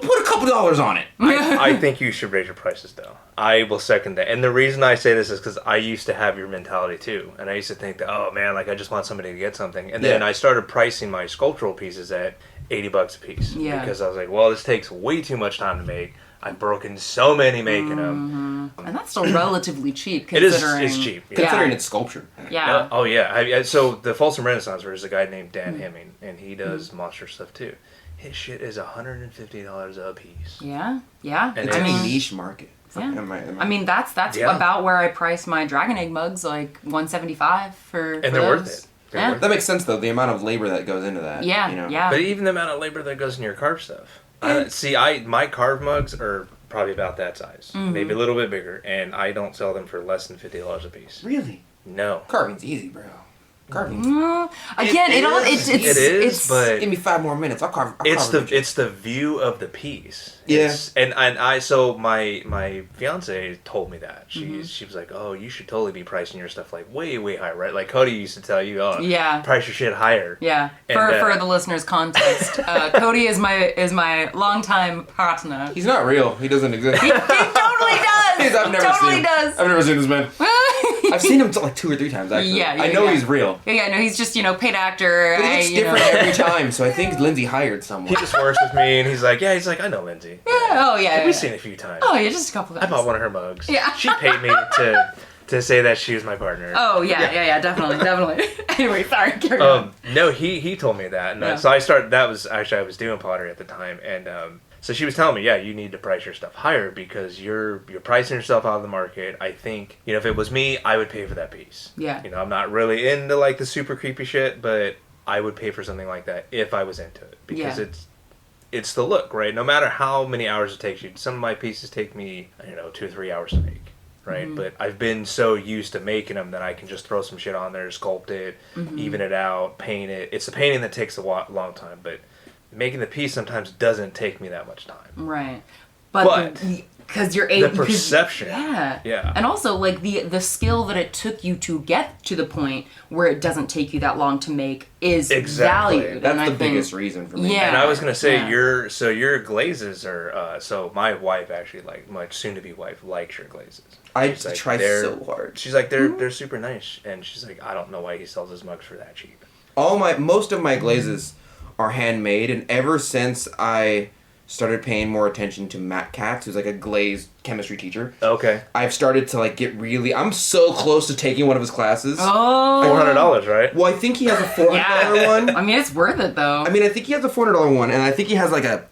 put a couple dollars on it. I think you should raise your prices, though. I will second that. And the reason I say this is because I used to have your mentality, too. And I used to think that, oh, man, like, I just want somebody to get something. And then I started pricing my sculptural pieces at $80 a piece. Yeah. Because I was like, well, this takes way too much time to make. I've broken so many making them. And that's still relatively cheap considering... It's cheap. Yeah. Considering it's sculpture. Yeah. Oh, yeah. So the Folsom Renaissance, there's a guy named Dan Hemming, and he does monster stuff, too. His shit is $150 a piece. Yeah. Yeah. And it's a niche market. I mean, that's about where I price my Dragon Egg mugs, like $175 for And they're worth it. That makes sense, though, the amount of labor that goes into that. Yeah, you know? yeah. But even the amount of labor that goes into your carved stuff. My carved mugs are probably about that size, maybe a little bit bigger, and I don't sell them for less than $50 a piece. Really? No. Carving's easy, bro. Carving. Again, it is, but give me 5 more minutes. I'll carve. It's the view of the piece. Yeah. So my fiance told me that she was like, oh, you should totally be pricing your stuff like way higher, right? Like Cody used to tell you, price your shit higher. Yeah. For the listeners' context, Cody is my longtime partner. He's not real. He doesn't exist. He totally does. I've never seen this man. I've seen him like 2 or 3 times actually. Yeah, I know he's real. Yeah, no, he's just paid actor. But he looks different every time, so I think Lindsey hired someone. He just works with me, and he's like, I know Lindsey. Yeah, oh yeah. We've seen it a few times. Oh yeah, just a couple times. I bought one of her mugs. Yeah. She paid me to say that she was my partner. Oh yeah, definitely. Anyway, sorry, carry on. No, he told me that, and so I started. That was actually I was doing pottery at the time, and so she was telling me, you need to price your stuff higher because you're pricing yourself out of the market. I think if it was me, I would pay for that piece. Yeah. I'm not really into like the super creepy shit, but I would pay for something like that if I was into it because it's the look, right? No matter how many hours it takes you. Some of my pieces take me 2 or 3 hours to make. Right, but I've been so used to making them that I can just throw some shit on there, sculpt it, even it out, paint it. It's the painting that takes a long time, but making the piece sometimes doesn't take me that much time. Right, but because you're able, the perception, yeah, and also like the skill that it took you to get to the point where it doesn't take you that long to make is valued. That's the biggest reason for me. Yeah, and I was gonna say your glazes are so my wife actually my soon-to-be wife likes your glazes. I try so hard. She's like they're super nice, and she's like I don't know why he sells his mugs for that cheap. Most of my glazes are handmade, and ever since I started paying more attention to Matt Katz, who's like a glaze chemistry teacher. Okay. I've started to like get really. I'm so close to taking one of his classes. Oh. $400, right? Well, I think he has a $400 one. I mean, it's worth it though. I mean, I think he has a $400 one, and I think he has like a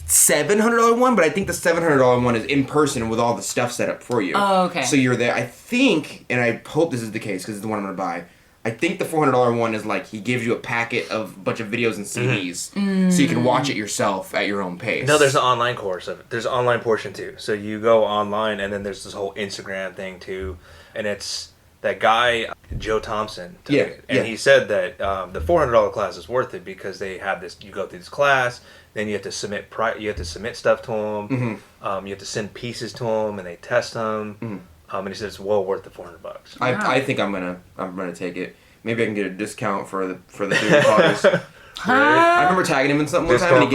$700 one, but I think the $700 one is in person with all the stuff set up for you. Oh, okay. So you're there. I think, and I hope this is the case because it's the one I'm gonna buy. I think the $400 one is like he gives you a packet of a bunch of videos and CDs, so you can watch it yourself at your own pace. No, there's an online course of it. There's an online portion too. So you go online, and then there's this whole Instagram thing too, and it's that guy Joe Thompson took it, and he said that the $400 class is worth it because they have this. You go through this class, then you have to submit stuff to them. You have to send pieces to them, and they test them. And he said it's well worth the $400. I think I'm gonna take it. Maybe I can get a discount for the 3 potters. I remember tagging him in something one time, and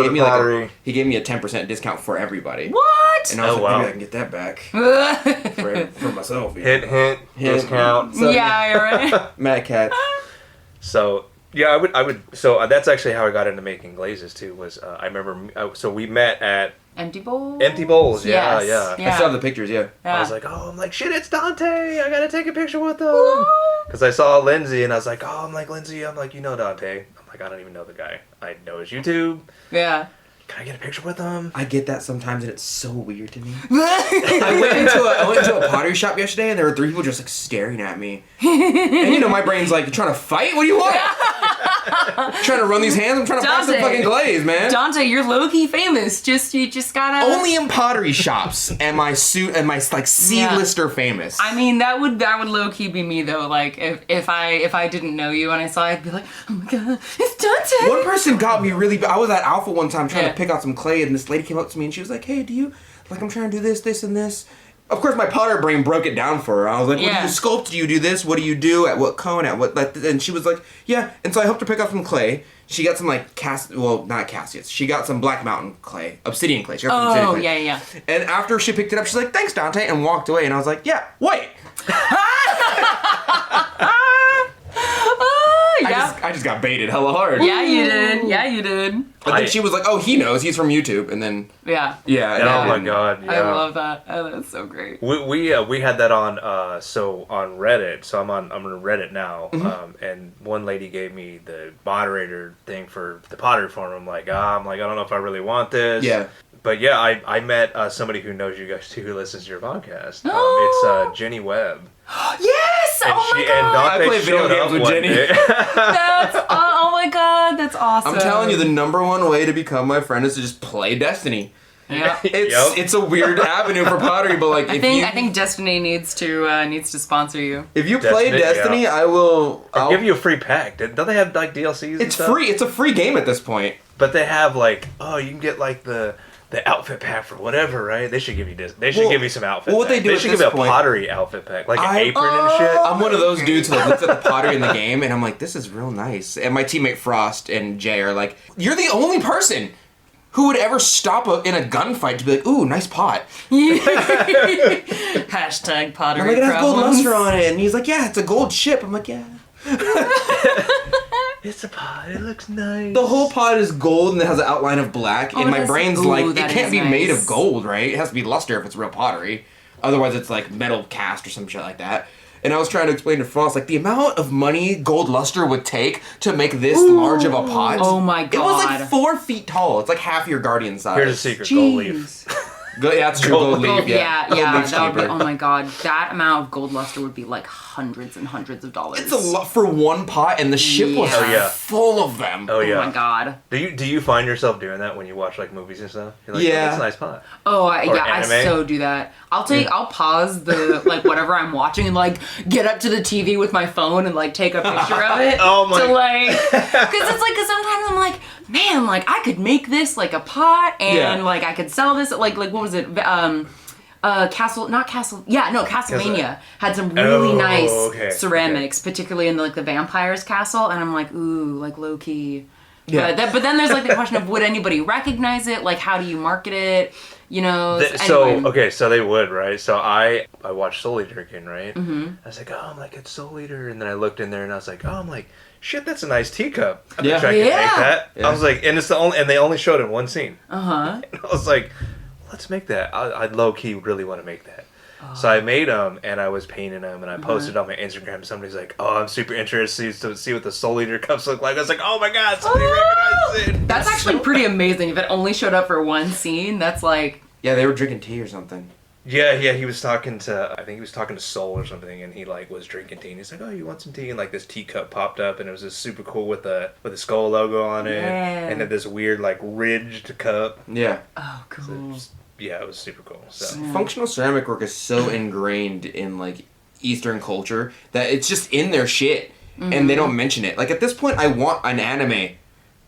he gave me a 10% discount for everybody. What? And I was like, maybe I can get that back for myself. Hint, discount. So, yeah, you're right. Matt Katz. So yeah, I would. So that's actually how I got into making glazes too. Was I remember? So we met at Empty Bowls? Empty Bowls, yeah. I still have the pictures, I was like, I'm like, shit, it's Donte. I gotta take a picture with him. Because I saw Lindsey, and I was like, I'm like, Lindsey, I'm like, you know Donte. I'm like, I don't even know the guy. I know his YouTube. Yeah. can I get a picture with them? I get that sometimes, and it's so weird to me. I went into a pottery shop yesterday, and there were 3 people just like staring at me. And my brain's like, trying to fight? What do you want? Trying to run these hands? I'm trying to pass some fucking glaze, man. Donte, you're low-key famous. You just gotta... Only in pottery shops am I like C-lister famous. I mean, that would low-key be me though. Like if I didn't know you and I saw it, I'd be like, oh my god, it's Donte. One person got me really bad. I was at Alpha one time trying to pick out some clay, and this lady came up to me and she was like, hey, do you, like, I'm trying to do this, this, and this. Of course, my potter brain broke it down for her. I was like, what do you sculpt? Do you do this? What do you do? At what cone? At what? And she was like, yeah. And so I helped her pick out some clay. She got some, like, not Cassius. She got some Black Mountain clay. Obsidian clay. She got some obsidian clay. Yeah. And after she picked it up, she's like, thanks, Donte, and walked away. And I was like, yeah, wait. I just got baited hella hard. Yeah, you did. But then she was like, oh, he knows. He's from YouTube. And then... Yeah. Oh, my God. Yeah. I love that. Oh, that's so great. We had that on on Reddit. So I'm on Reddit now. And one lady gave me the moderator thing for the pottery forum. I'm like, I don't know if I really want this. Yeah. But yeah, I met somebody who knows you guys too, who listens to your podcast. It's Jenny Webb. Yes! And oh my god! And Donte I play video games with Jenny. Oh my god, that's awesome. I'm telling you, the number one way to become my friend is to just play Destiny. Yeah. It's a weird avenue for pottery, but like I think Destiny needs to sponsor you. If you play Destiny, I'll give you a free pack. Don't they have like DLCs? It's free. It's a free game at this point. But they have like, you can get like the outfit pack for whatever, right? They should give you this. They should give you some outfit. Well, what pack. they do They should give you a pottery outfit pack, like an apron and shit. I'm one of those dudes who like, looks at the pottery in the game, and I'm like, this is real nice. And my teammate Frost and Jay are like, you're the only person who would ever stop in a gunfight to be like, ooh, nice pot. Hashtag pottery. I'm like, it has gold luster on it, and he's like, yeah, it's a gold ship. I'm like, yeah. It's a pot. It looks nice. The whole pot is gold and it has an outline of black. And my brain's like, it can't be made of gold, right? It has to be luster if it's real pottery. Otherwise, it's like metal cast or some shit like that. And I was trying to explain to Frost, like, the amount of money gold luster would take to make this large of a pot. Oh my god. It was like 4 feet tall. It's like half your guardian size. Here's a secret. Gold leaf. Yeah, that's true. Gold leaf. Yeah. Gold leaf's That would be, cheaper. oh my god. That amount of gold luster would be like hundreds and hundreds of dollars. It's a lot for one pot, and the ship was full of them. Oh yeah. Oh my god. Do you find yourself doing that when you watch like movies and stuff? You're like, yeah, that's a nice pot. I so do that. I'll pause the like whatever I'm watching and like get up to the TV with my phone and like take a picture of it. Oh my. To like, because sometimes I'm like, man, like I could make this like a pot and like I could sell this at like what was it? Castlevania had some really nice ceramics, particularly in the vampire's castle, and I'm like, ooh, like low key. Yeah. But then there's like the question of would anybody recognize it? Like, how do you market it? You know. So they would, right? So I watched Soul Eater again, right? Mm-hmm. I was like, it's Soul Eater, and then I looked in there and I was like, shit, that's a nice teacup. I bet I could make that. Yeah. I was like, and they only showed it in one scene. And I was like, let's make that. I low key really want to make that. So I made them and I was painting them and I posted on my Instagram. Somebody's like, I'm super interested to see what the Soul Eater cups look like. I was like, oh my god, somebody recognized it. That's actually pretty amazing. If it only showed up for one scene, that's like... Yeah, they were drinking tea or something. Yeah, he was talking to, I think he was talking to Soul or something, and he like was drinking tea, and he's like, you want some tea? And like this teacup popped up, and it was just super cool with the skull logo on it, and then this weird like ridged cup. Yeah. Oh, cool. So it was super cool. So functional ceramic work is so ingrained in like Eastern culture that it's just in their shit, and they don't mention it. Like at this point, I want an anime.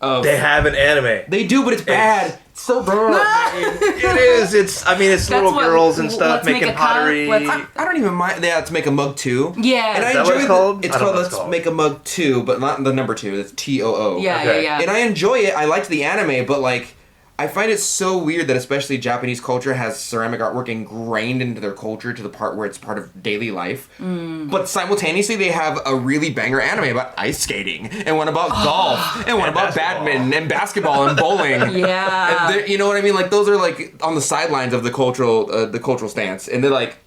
They have an anime. They do, but it's bad. It's so bad. It is. It's little girls and stuff making pottery. I don't even mind. They have to make a mug too. Yeah. Is And that what it's called? It's called Let's Make a Mug 2, but not the number 2. That's TOO. Yeah. And I enjoy it. I liked the anime, but like, I find it so weird that especially Japanese culture has ceramic artwork ingrained into their culture to the part where it's part of daily life. But simultaneously, they have a really banger anime about ice skating, and one about golf, and one about badminton, and basketball, and bowling. Yeah. And you know what I mean? Like, those are like on the sidelines of the cultural stance, and they're like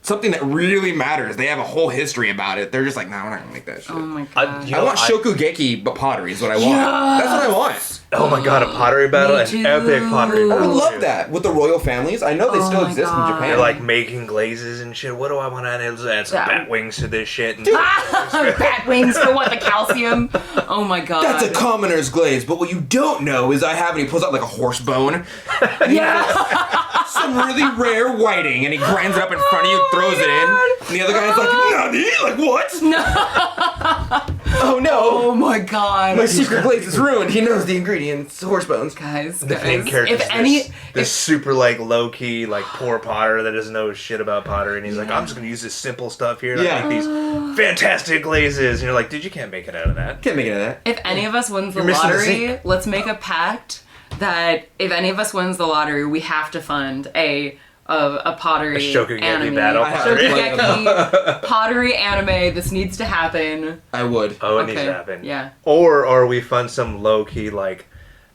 something that really matters. They have a whole history about it. They're just like, nah, we're not gonna make that shit. Oh my god. You I know, want shokugeki, but pottery is what I want. Yes! That's what I want. Oh my god, a pottery battle, Me too. an epic pottery I battle. would love too. that with the royal families. I know they Oh still my exist God. in Japan. They're like making glazes and shit. What do I want to add? Let's add some Yeah. bat wings to this shit. And Bat wings for what? The calcium? Oh my god. that's a commoner's glaze, but what you don't know is I have, and he pulls out like a horse bone, Yeah. some really rare whiting, and he grinds it up in front of you, throws it in, and the other guy's like, "Nani? Like what? Oh no! Oh my god. My secret glaze is ruined. He knows the ingredients, horse bones." Guys, the main character if any, this super like low key like poor potter that doesn't know shit about pottery, and he's like, I'm just gonna use this simple stuff here. And Yeah. I make these fantastic glazes. And you're like, dude, you can't make it out of that. Can't make it out of that. if any of us wins the You're missing the lottery, zinc. let's make a pact that if any of us wins the lottery, we have to fund a pottery A Shokugeki anime. battle I have pottery. to play them. Shokugeki pottery anime. This needs to happen. I would. Oh, it needs to happen. Yeah. Or we fund some low key like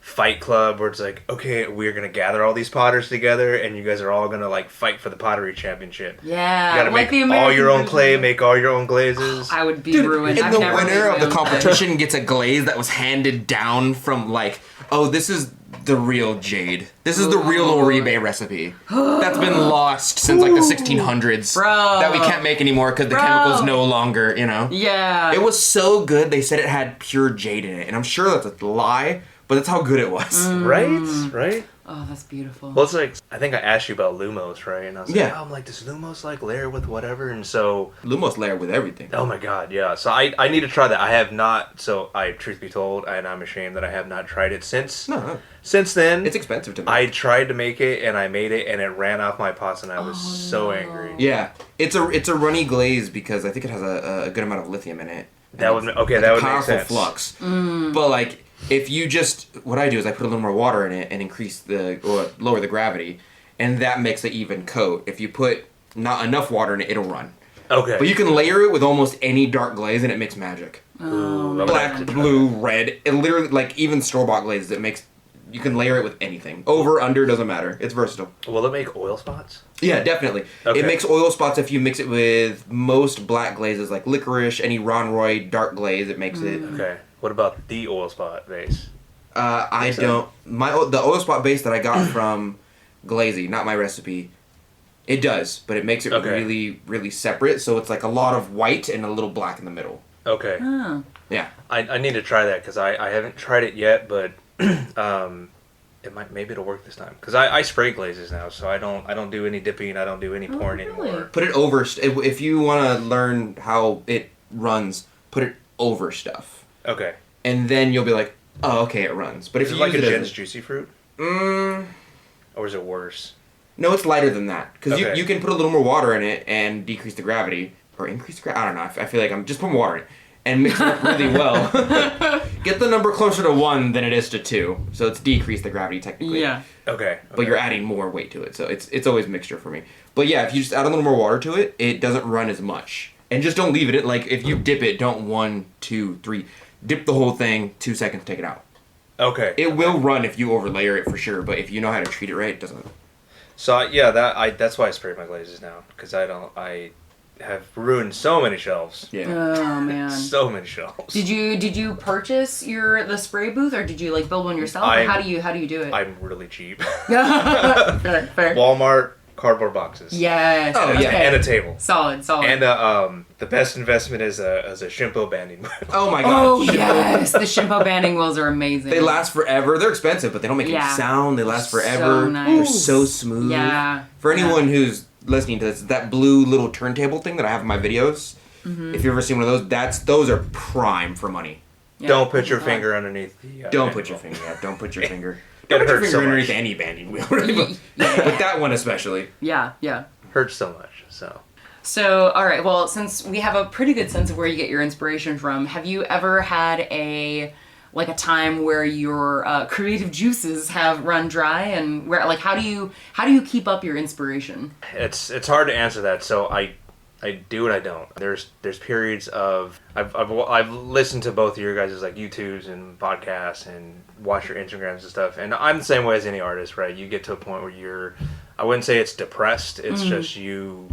fight club where it's like, okay, we're gonna gather all these potters together, and you guys are all gonna like fight for the pottery championship. Yeah. You gotta like make the all your own American clay, version. make all your own glazes. I would be Dude, ruined. and I've the never winner made of my the own clay. competition gets a glaze that was handed down from like, oh, this is the real jade. This is the real Oribe recipe. That's been lost since like the 1600s. Bro. That we can't make anymore because the Bro. chemicals no longer, you know. Yeah. It was so good. They said it had pure jade in it, and I'm sure that's a lie, but that's how good it was. Right? Oh, that's beautiful. Well, it's like, I think I asked you about Lumos, right? And I was like, Yeah. oh, I'm like, does Lumos like layer with whatever? And so, Lumos layer with everything. oh my god, yeah. So I need to try that. I have not, so truth be told, and I'm ashamed that I have not tried it since. No, Since then, it's expensive to make. I tried to make it, and I made it, and it ran off my pots, and I was so angry. Yeah, it's a runny glaze because I think it has a good amount of lithium in it. That would, okay, Like that a would make powerful sense. flux. But like, if you just, what I do is I put a little more water in it and lower the gravity, and that makes an even coat. If you put not enough water in it, it'll run. Okay. But you can layer it with almost any dark glaze, and it makes magic. Ooh, I would Black, have to try blue, red. It literally, like even store-bought glazes, it makes. You can layer it with anything. Over, under, doesn't matter. It's versatile. that. Will it make oil spots? Yeah, definitely. Okay. It makes oil spots if you mix it with most black glazes, like licorice, any Ron Roy dark glaze. It makes it. Okay. What about the oil spot base? I don't. The oil spot base that I got from Glazy, not my recipe. It does, but it makes it Okay. really, really separate. So it's like a lot of white and a little black in the middle. Okay. Oh. Yeah. I need to try that because I haven't tried it yet, but maybe it'll work this time because I spray glazes now, so I don't do any dipping, I don't do any pouring really? anymore. Put it over. If you want to learn how it runs, put it over stuff, Okay. and then you'll be like, oh, okay, it runs. But if Is it you like a use it Jen's as, Juicy Fruit, mm, or is it worse? no, it's lighter than that because Okay. you can put a little more water in it and decrease the gravity or increase the gravity. I don't know. I feel like I'm just putting water in it and mix it up really well. Get the number closer to 1 than it is to 2, so it's decreased the gravity technically. Yeah. Okay. But you're adding more weight to it, so it's always mixture for me. But yeah, if you just add a little more water to it, it doesn't run as much. And just don't leave it. Like if you dip it, don't 1, 2, 3, dip the whole thing, 2 seconds, take it out. Okay. It will run if you overlayer it for sure, but if you know how to treat it right, it doesn't. So that's why I spray my glazes now because I have ruined so many shelves. Yeah. Oh man. So many shelves. Did you purchase the spray booth or did you like build one yourself? Or how do you do it? I'm really cheap. fair. Walmart cardboard boxes. Yes. Oh, yeah, okay. And a table. Solid. And the best investment is a Shimpo banding wheel. Oh my god. Oh yes, the Shimpo banding wheels are amazing. They last forever. They're expensive, but they don't make Yeah. any sound. They last So forever. nice. They're so smooth. Yeah. For anyone who's listening to this, that blue little turntable thing that I have in my videos, if you've ever seen one of those, those are prime for money. Yeah. Don't put your finger underneath the. Don't put your finger. Yeah, don't put your finger. It Don't put your hurts finger so underneath much. any banding wheel, right? But that one especially. Yeah. Hurts so much. So, all right. Well, since we have a pretty good sense of where you get your inspiration from, have you ever had a time where your creative juices have run dry, and where how do you keep up your inspiration? It's hard to answer that. So I do and I don't. There's periods of I've listened to both of your guys' like YouTubes and podcasts and watch your Instagrams and stuff, and I'm the same way as any artist, right? You get to a point where I wouldn't say it's depressed. It's just you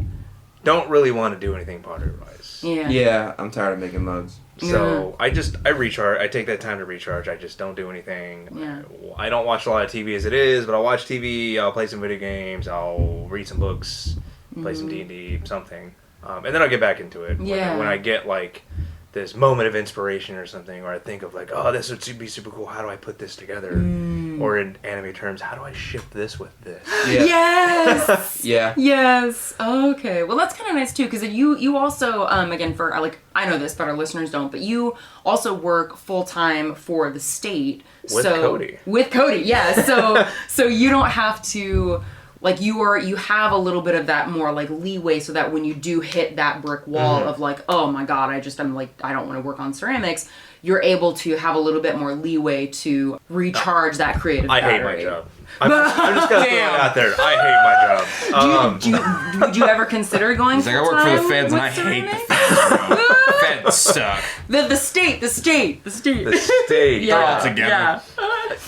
don't really want to do anything pottery-wise. Yeah. Yeah, I'm tired of making mugs. So I recharge. I take that time to recharge. I just don't do anything. Yeah. I don't watch a lot of TV as it is, but I'll watch TV. I'll play some video games. I'll read some books, play some D&D, something, and then I'll get back into it. Yeah. When I get like this moment of inspiration or something, or I think of like, oh, this would be super cool. How do I put this together? Or in anime terms, how do I ship this with this? Yeah. Yes. Yeah. Yes. Okay. Well, that's kind of nice too, because you also again for like I know this, but our listeners don't. But you also work full time for the state. With Cody. With Cody, yeah. So you don't have to. Like you have a little bit of that more like leeway, so that when you do hit that brick wall of like, oh my god, I'm like, I don't want to work on ceramics, you're able to have a little bit more leeway to recharge that creative I hate battery. my job. I'm just gonna throw it out there. I hate my job. Would you ever consider going Like, I work for the feds and I hate the feds. Feds suck. The state. The state. Yeah. All together. Yeah.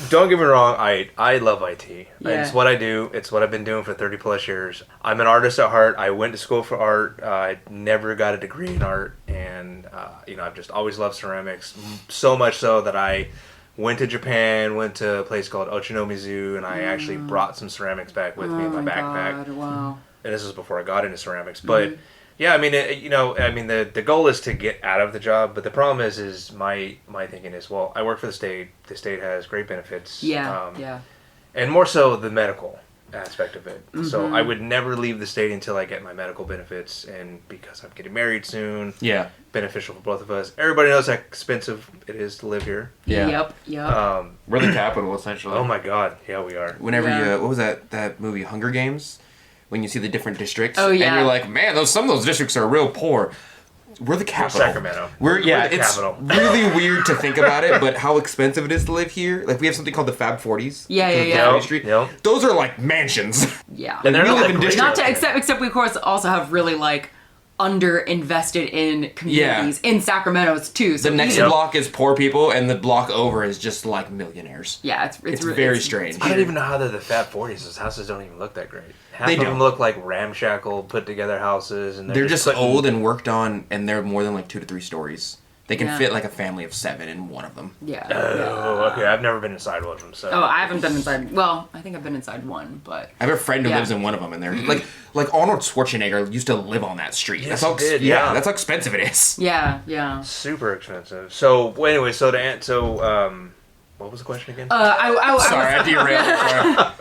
Don't get me wrong, I love IT. Yeah. It's what I do. It's what I've been doing for 30 plus years. I'm an artist at heart. I went to school for art. I never got a degree in art, and I've just always loved ceramics. So much so that I went to Japan, went to a place called Ochanomizu, and I actually brought some ceramics back with me in my backpack. God, wow. And this was before I got into ceramics, but. Yeah, I mean, the goal is to get out of the job, but the problem is my thinking is, well, I work for the state. The state has great benefits. Yeah. And more so the medical aspect of it. So I would never leave the state until I get my medical benefits, and because I'm getting married soon. Yeah. Beneficial for both of us. Everybody knows how expensive it is to live here. Yeah. Yep. We're the capital, essentially. Oh my God, yeah, we are. Whenever Yeah. what was that movie, Hunger Games? When you see the different districts, Oh, yeah. and you're like, man, some of those districts are real poor. We're the capital. Sacramento. We're the it's capital. Really weird to think about it, but how expensive it is to live here. Like, we have something called the Fab 40s. Yeah. Yep. Street. Yep. Those are like mansions. Yeah. And they're we not live like in great. districts. Not to except we of course also have really like under-invested in communities in Sacramento too. So The next even- block is poor people, and the block over is just like millionaires. Yeah, it's It's really, very strange. I don't even know how they're the Fab 40s. Those houses don't even look that great. Half They of them don't. look like ramshackle, put together houses, and They're just putting- old and worked on, and they're more than like 2 to 3 stories. They can Yeah. fit like a family of 7 in one of them. Yeah. Oh, okay. I've never been inside one of them, so. Oh, I haven't been inside. Well, I think I've been inside one, but I have a friend who Yeah. lives in one of them, and they're like Arnold Schwarzenegger used to live on that street. Yes, that's how he did, yeah. that's how expensive it is. yeah. Super expensive. So, well, anyway, what was the question again? I Sorry, I derailed. Sorry.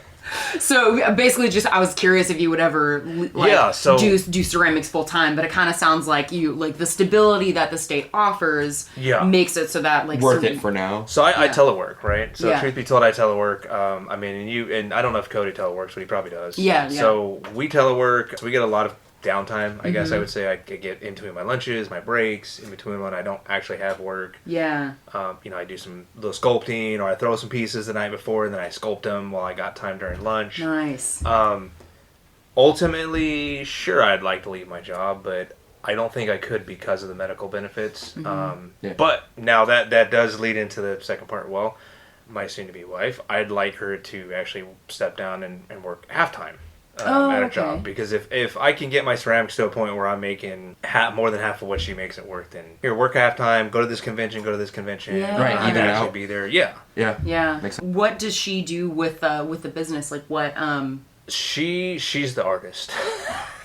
So basically, just I was curious if you would ever do ceramics full time, but it kind of sounds like you like the stability that the state offers makes it so that like Worth it for now. So I telework, right? So Yeah. truth be told, I telework. I mean, and I don't know if Cody teleworks, but he probably does. Yeah. So we telework. So we get a lot of downtime. I guess I would say I get in between my lunches, my breaks, in between when I don't actually have work. Yeah. I do some little sculpting, or I throw some pieces the night before, and then I sculpt them while I got time during lunch. Nice. Ultimately, sure, I'd like to leave my job, but I don't think I could because of the medical benefits. But now that does lead into the second part. Well, my soon-to-be wife, I'd like her to actually step down and work half-time. At a job, because if I can get my ceramics to a point where I'm making more than half of what she makes at work, then here, work half time, go to this convention, Yeah. Right, I can even actually out. be there. Yeah, Yeah. Makes sense. What does she do with the business? Like what? she's the artist.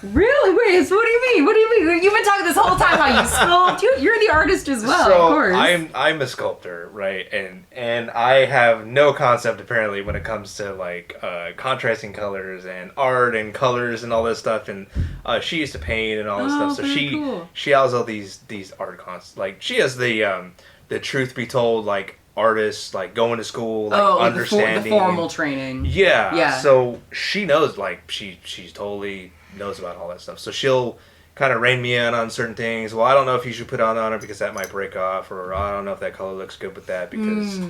Really? Wait. So what do you mean? What do you mean? You've been talking this whole time how you sculpt. You're the artist as well, So of course. I'm a sculptor, right? And I have no concept apparently when it comes to like contrasting colors and art and colors and all this stuff. And she used to paint and all this stuff. So very cool. she has all these art cons. Like she has the truth be told, like artists like going to school, like understanding the formal training. Yeah. So she knows, like she's totally knows about all that stuff. So she'll kind of rein me in on certain things. Well, I don't know if you should put on her because that might break off, or I don't know if that color looks good with that because it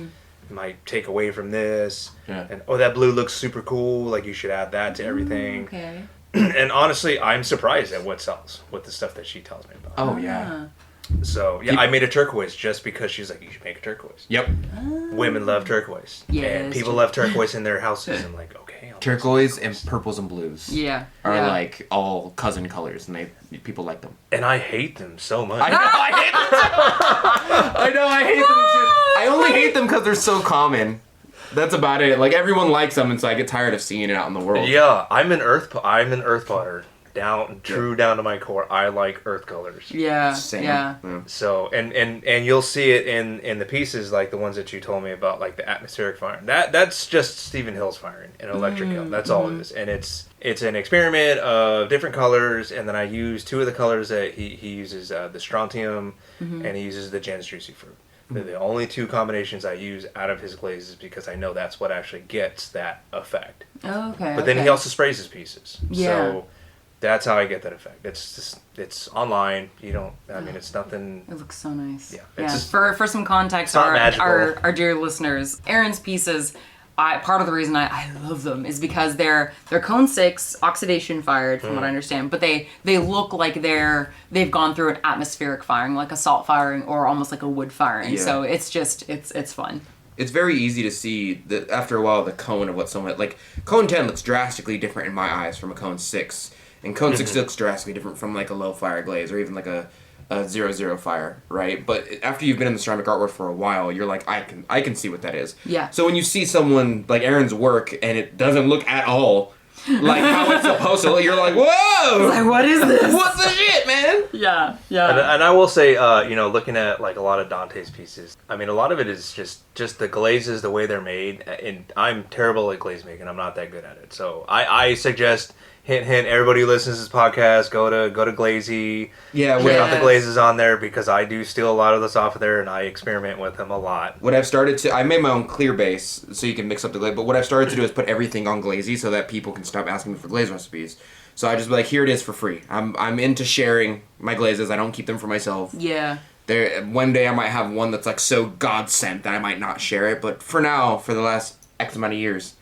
might take away from this. Yeah. And that blue looks super cool. Like you should add that to everything. Okay. And honestly, I'm surprised at what sells with the stuff that she tells me about. Oh yeah. So yeah, I made a turquoise just because she's like, you should make a turquoise. Yep. Women love turquoise. Yes, And people true. love turquoise in their houses. And like, okay, I'll Turquoise and purples and blues. Yeah. Are yeah. like all cousin colors, and people like them. And I hate them so much. I know, I hate them. I know, I hate them too. I only hate them because they're so common. That's about it. Like everyone likes them, and so I get tired of seeing it out in the world. Yeah, I'm an earth potter. Down to my core. I like earth colors. Yeah. Same. Yeah. So and you'll see it in the pieces like the ones that you told me about, like the atmospheric firing. That's just Stephen Hill's firing in electric hill. That's all it is. And it's an experiment of different colors, and then I use 2 of the colors that he uses, the strontium and he uses the Jan's Juicy Fruit. They're the only 2 combinations I use out of his glazes because I know that's what actually gets that effect. Oh, okay. But then he also sprays his pieces. Yeah. So that's how I get that effect. It's online. You don't. I mean, it's nothing. It looks so nice. Yeah. Yeah. It's just, For some context, not magical. our dear listeners, Aaron's pieces. Part of the reason I love them is because they're cone 6 oxidation fired, from what I understand, but they look like they've gone through an atmospheric firing, like a salt firing or almost like a wood firing. Yeah. So it's just it's fun. It's very easy to see that after a while the cone of what someone like cone 10 looks drastically different in my eyes from a cone 6. And cone 6 looks drastically different from like a low fire glaze or even like a 0-0 fire, right? But after you've been in the ceramic art world for a while, you're like, I can see what that is. Yeah. So when you see someone like Aaron's work and it doesn't look at all like how it's supposed to look, you're like, whoa! Like, what is this? What's the shit, man? Yeah, yeah. and I will say, looking at like a lot of Dante's pieces, I mean, a lot of it is just the glazes, the way they're made. And I'm terrible at glaze making. I'm not that good at it. So I suggest. Hint, hint. Everybody who listens to this podcast, go to Glazy. Yeah, check out the Yes. glazes on there because I do steal a lot of this off of there and I experiment with them a lot. What I've started to, I made my own clear base so you can mix up the glaze, but what I've started to do is put everything on Glazy so that people can stop asking me for glaze recipes. So I just be like, here it is for free. I'm into sharing my glazes. I don't keep them for myself. Yeah. One day I might have one that's like so God sent that I might not share it, but for now, for the last X amount of years,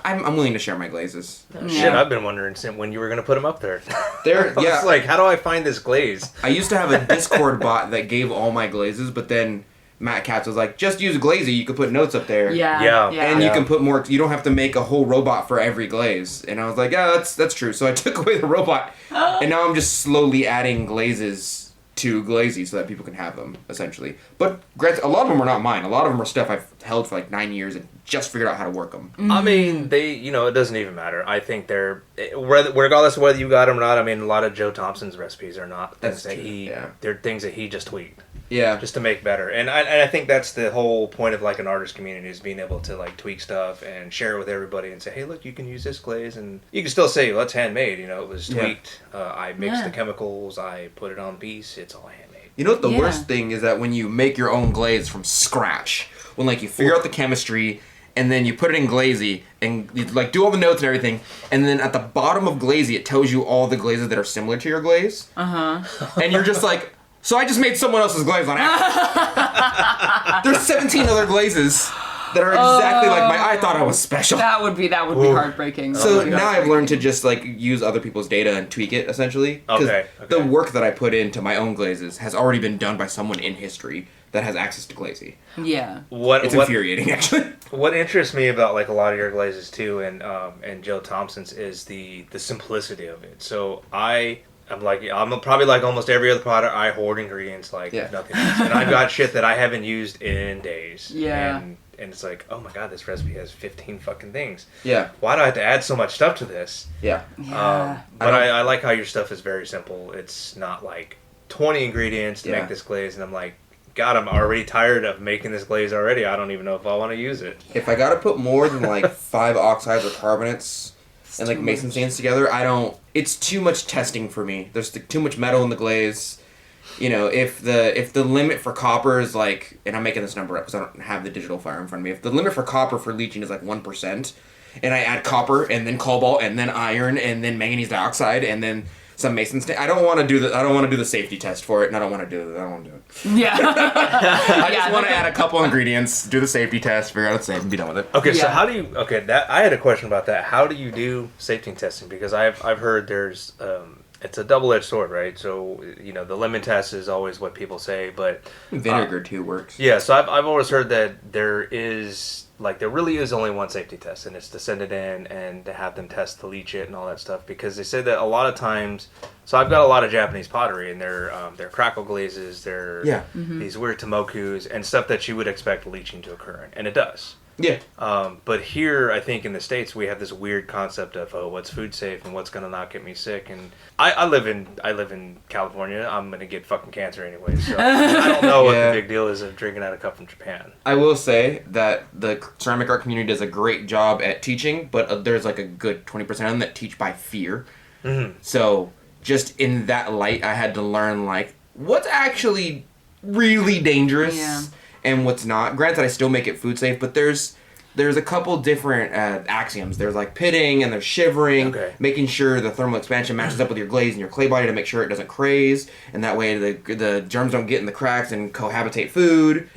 I'm willing to share my glazes. Shit, I've been wondering since when you were going to put them up there. There, I yeah. was like, how do I find this glaze? I used to have a Discord bot that gave all my glazes, but then Matt Katz was like, just use Glazy, you could put notes up there. Yeah. And you can put more, you don't have to make a whole robot for every glaze. And I was like, yeah, that's true. So I took away the robot, and now I'm just slowly adding glazes to Glazy so that people can have them, essentially. But a lot of them are not mine. A lot of them are stuff I've held for like 9 years and just figured out how to work them. I mean, it doesn't even matter. I think they're, regardless of whether you got them or not, I mean, a lot of Joe Thompson's recipes are not things That's that true, they're things that he just tweaked. Yeah. Just to make better. And I think that's the whole point of like an artist community is being able to like tweak stuff and share it with everybody and say, hey, look, you can use this glaze. And you can still say, well, it's handmade. You know, it was tweaked. I mixed the chemicals. I put it on piece. It's all handmade. You know what the worst thing is that when you make your own glaze from scratch, when like you figure out the chemistry and then you put it in Glazy and you like do all the notes and everything, and then at the bottom of Glazy it tells you all the glazes that are similar to your glaze. And you're just like, so I just made someone else's glaze on accident. There's 17 other glazes that are exactly like my. I thought I was special. That would be heartbreaking. So now I've learned to just like use other people's data and tweak it essentially. Okay. The work that I put into my own glazes has already been done by someone in history that has access to Glazy. Yeah. It's infuriating, actually. What interests me about like a lot of your glazes too, and Joe Thompson's is the simplicity of it. So I'm probably like almost every other product. I hoard ingredients like nothing else, and I've got shit that I haven't used in days. Yeah. And it's like, oh my god, this recipe has 15 fucking things. Yeah. Why do I have to add so much stuff to this? Yeah. But I like how your stuff is very simple. It's not like 20 ingredients to make this glaze, and I'm like, God, I'm already tired of making this glaze already. I don't even know if I want to use it. If I gotta put more than like 5 oxides or carbonates and like mason sands together, it's too much testing for me. There's too much metal in the glaze. You know, if the limit for copper is like, and I'm making this number up because I don't have the digital fire in front of me. If the limit for copper for leaching is like 1%, and I add copper and then cobalt and then iron and then manganese dioxide and then some mason sand, I don't want to do the safety test for it, and I don't want to do it. Yeah. I just want to add a couple ingredients, do the safety test, figure out it's safe, and be done with it. Okay, so how do you? Okay, that I had a question about that. How do you do safety testing? Because I've heard there's it's a double-edged sword, right? So the lemon test is always what people say, but Vinegar too works. yeah. So I've always heard that there is like there really is only one safety test, and it's to send it in and to have them test to leach it and all that stuff, because they say that a lot of times. So I've got a lot of Japanese pottery, and they're crackle glazes, they're these weird tomokus and stuff that you would expect leaching to occur in, and it does. Yeah. But here, I think in the States, we have this weird concept of what's food safe and what's gonna not get me sick. And I live in California. I'm gonna get fucking cancer anyway. So I don't know what the big deal is of drinking out of a cup from Japan. I will say that the ceramic art community does a great job at teaching, but there's like a good 20% of them that teach by fear. Mm-hmm. So just in that light, I had to learn like what's actually really dangerous and what's not. Granted, I still make it food safe, but there's a couple different axioms. There's like pitting and there's shivering, making sure the thermal expansion matches up with your glaze and your clay body to make sure it doesn't craze, and that way the germs don't get in the cracks and cohabitate food,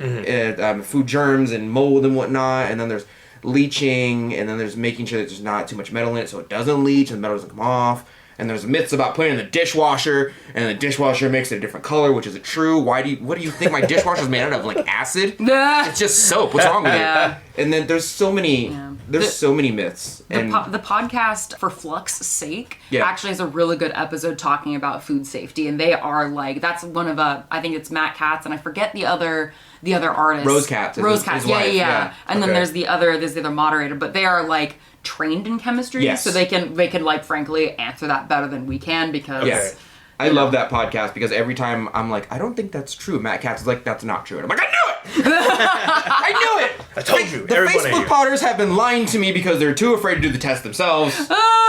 food germs and mold and whatnot. And then there's leaching, and then there's making sure that there's not too much metal in it so it doesn't leach and the metal doesn't come off. And there's myths about putting it in the dishwasher, and the dishwasher makes it a different color, which isn't true. What do you think my dishwasher is made out of? Like acid? It's just soap. What's wrong with it? And then there's so many so many myths. And the podcast For Flux's Sake actually has a really good episode talking about food safety, and they are like, that's one of I think it's Matt Katz, and I forget the other artist. Rose Katz. Yeah. And then there's the other moderator, but they are like trained in chemistry, so they can like frankly answer that better than we can, because I love that podcast because every time I'm like, I don't think that's true. Matt Katz is like, that's not true. And I'm like, I knew it! I knew it! I told you. The Facebook potters have been lying to me because they're too afraid to do the test themselves.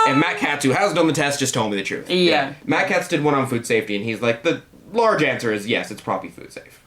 And Matt Katz, who has done the test, just told me the truth. Matt Katz did one on food safety, and he's like, the large answer is yes, it's probably food safe.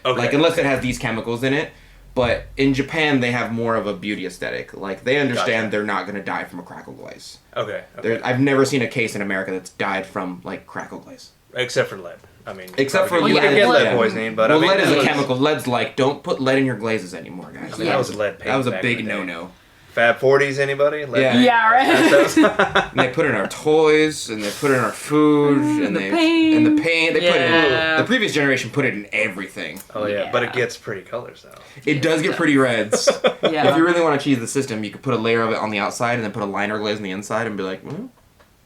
Like, unless it has these chemicals in it. But in Japan, they have more of a beauty aesthetic. Like, they understand they're not going to die from a crackle glaze. I've never seen a case in America that's died from, like, crackle glaze. Except for lead. I mean, except for you can get lead poisoning, but lead is a chemical. Lead's like, don't put lead in your glazes anymore, guys. I mean, that was lead paint. That was a big no-no. Fab 40s, anybody? Right. And they put it in our toys, and they put it in our food, and the paint. They put it in. The previous generation put it in everything. Oh yeah, but it gets pretty colors though. It does get pretty reds. If you really want to cheese the system, you could put a layer of it on the outside, and then put a liner glaze on the inside, and be like, well,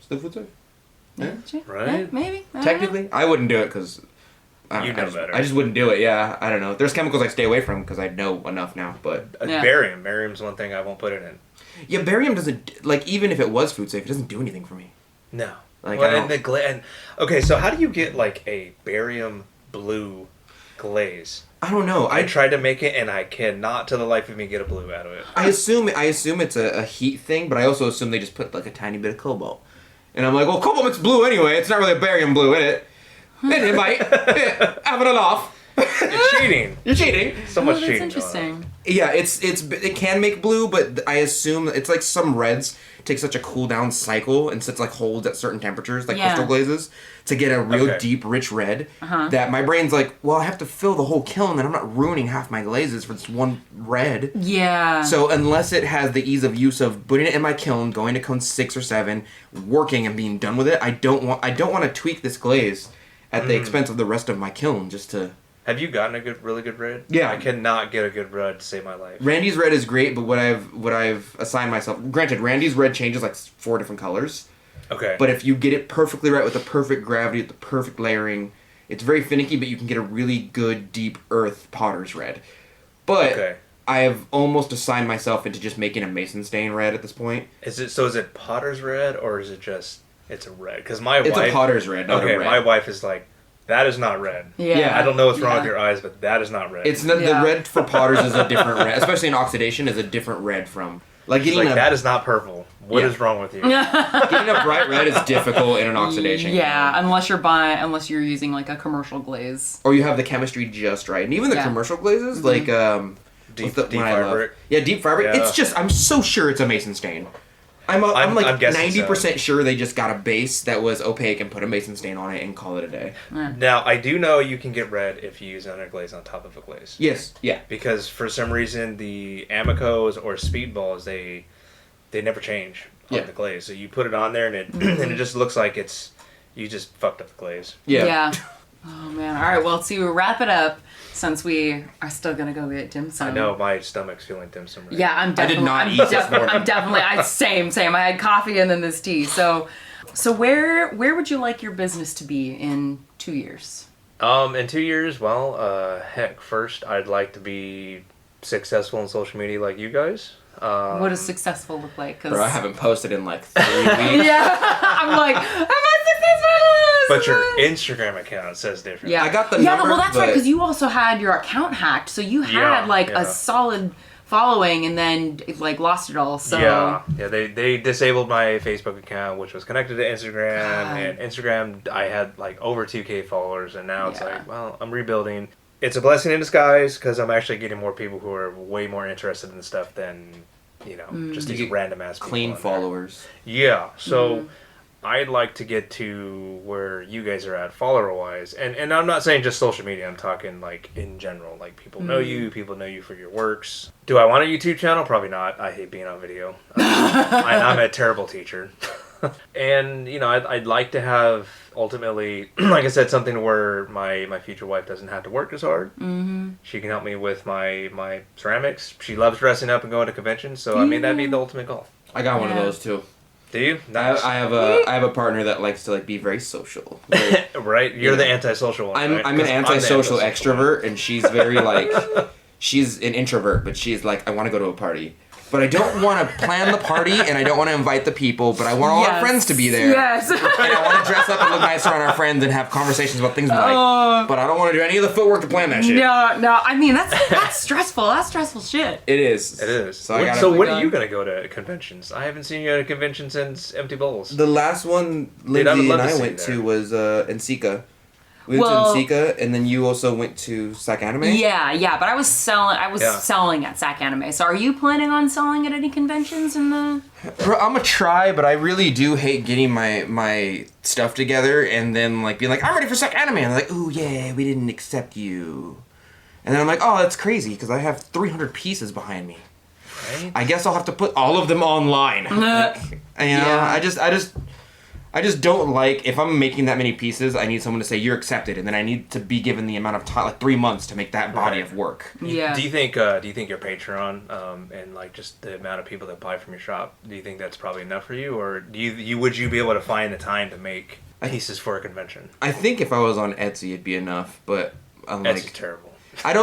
still food safe. Right? Maybe. Technically, I wouldn't do it because you know better. I just wouldn't do it. Yeah, I don't know. There's chemicals I stay away from because I know enough now. But barium. Barium's one thing I won't put it in. Yeah, barium doesn't, like, even if it was food safe, it doesn't do anything for me. No. Like, okay, so how do you get like a barium blue glaze? I don't know. I tried to make it, and I cannot, to the life of me, get a blue out of it. I assume it's a heat thing, but I also assume they just put like a tiny bit of cobalt. And I'm like, well, cobalt makes blue anyway. It's not really a barium blue in it. And it might have it off. You're cheating. You're cheating. So much cheating. That's interesting. Yeah, it can make blue, but I assume it's like some reds take such a cool down cycle and such like holds at certain temperatures, like crystal glazes, to get a real deep, rich red. That my brain's like, well, I have to fill the whole kiln, and I'm not ruining half my glazes for this one red. Yeah. So unless it has the ease of use of putting it in my kiln, going to cone 6 or 7, working and being done with it, I don't want to tweak this glaze at the expense of the rest of my kiln just to. Have you gotten a really good red? Yeah. I cannot get a good red to save my life. Randy's red is great, but what I've assigned myself, granted, Randy's red changes like 4 different colors. Okay. But if you get it perfectly right with the perfect gravity, with the perfect layering, it's very finicky, but you can get a really good deep earth potter's red. But I have almost assigned myself into just making a mason stain red at this point. Is it potter's red, or is it just it's a red? Because my wife, it's a potter's red, not a red. My wife is like, that is not red. Yeah. I don't know what's wrong with your eyes, but that is not red. It's not, the red for potters is a different red, especially in oxidation, is a different red from that is not purple. What is wrong with you? Getting a bright red is difficult in an oxidation. Yeah, unless you're using like a commercial glaze, or you have the chemistry just right. And even the commercial glazes, like deep fabric. Yeah, deep fabric. Yeah. It's just, I'm so sure it's a mason stain. I'm like 90% sure they just got a base that was opaque and put a mason stain on it and call it a day. Now, I do know you can get red if you use an underglaze on top of a glaze. Yes, yeah. Because for some reason, the Amicos or Speedballs, they never change on the glaze. So you put it on there, and it and it just looks like you just fucked up the glaze. Yeah. Oh, man. All right, well, to wrap it up, since we are still gonna go get dim sum. I know my stomach's feeling dim sum. Right Yeah, I'm definitely. I did not eat this morning. I'm definitely. Same. I had coffee and then this tea. So where would you like your business to be in 2 years? In 2 years, well, heck, first I'd like to be successful in social media like you guys. What does successful look like? 'Cause Bro, I haven't posted in like 3 weeks. yeah, I'm like, am I successful? But your Instagram account says different. Yeah, I got the yeah. number, Well, that's right, but- because you also had your account hacked, so you had Yeah. a solid following, and then like lost it all. So Yeah, they disabled my Facebook account, which was connected to Instagram, God. and Instagram I had like over 2K followers, and now it's Yeah. like, well, I'm rebuilding. It's a blessing in disguise because I'm actually getting more people who are way more interested in stuff than just You these get random ass people Clean on there. followers. Yeah, so I'd like to get to where you guys are at follower wise, and I'm not saying just social media. I'm talking like in general, like people know you, people know you for your works. Do I want a YouTube channel? Probably not. I hate being on video. I'm a terrible teacher. And I'd like to have ultimately, like I said, something where my future wife doesn't have to work as hard. Mm-hmm. She can help me with my ceramics. She loves dressing up and going to conventions, so I mean that'd be the ultimate goal. I got one of those too. Do you? I have a partner that likes to like be very social. Very- Right, you're Yeah. the antisocial one. right? I'm an 'Cause the antisocial antisocial one. extrovert, and she's very like, she's an introvert, but she's like, I want to go to a party, but I don't want to plan the party, and I don't want to invite the people, but I want all our Yes. friends to be there. Yes. And I want to dress up and look nice around our friends and have conversations about things we like. But I don't want to do any of the footwork to plan that shit. No. I mean, that's stressful. That's stressful shit. It is. It is. So I gotta. So when God. are you gonna go to conventions? I haven't seen you at a convention since Empty Bowls. The last one I would Lindsey love and to I see went you to there. was in Sika. We went Well- to Sika, and then you also went to Sac Anime. Yeah, but I was Yeah. selling at Sac Anime. So are you planning on selling at any conventions in the Bro, I'm gonna try, but I really do hate getting my stuff together and then like being like, I'm ready for Sac Anime. And they're like, ooh yeah, we didn't accept you. And then I'm like, oh, that's crazy because I have 300 pieces behind me. Right? I guess I'll have to put all of them online. Like, and, Yeah. I just don't like, if I'm making that many pieces, I need someone to say you're accepted, and then I need to be given the amount of time, like 3 months, to make that body Right. of work. Yeah. Do you think your Patreon and like just the amount of people that buy from your shop, do you think that's probably enough for you, or would you be able to find the time to make pieces for a convention? I think if I was on Etsy, it'd be enough, but I'm That's like, terrible. I'm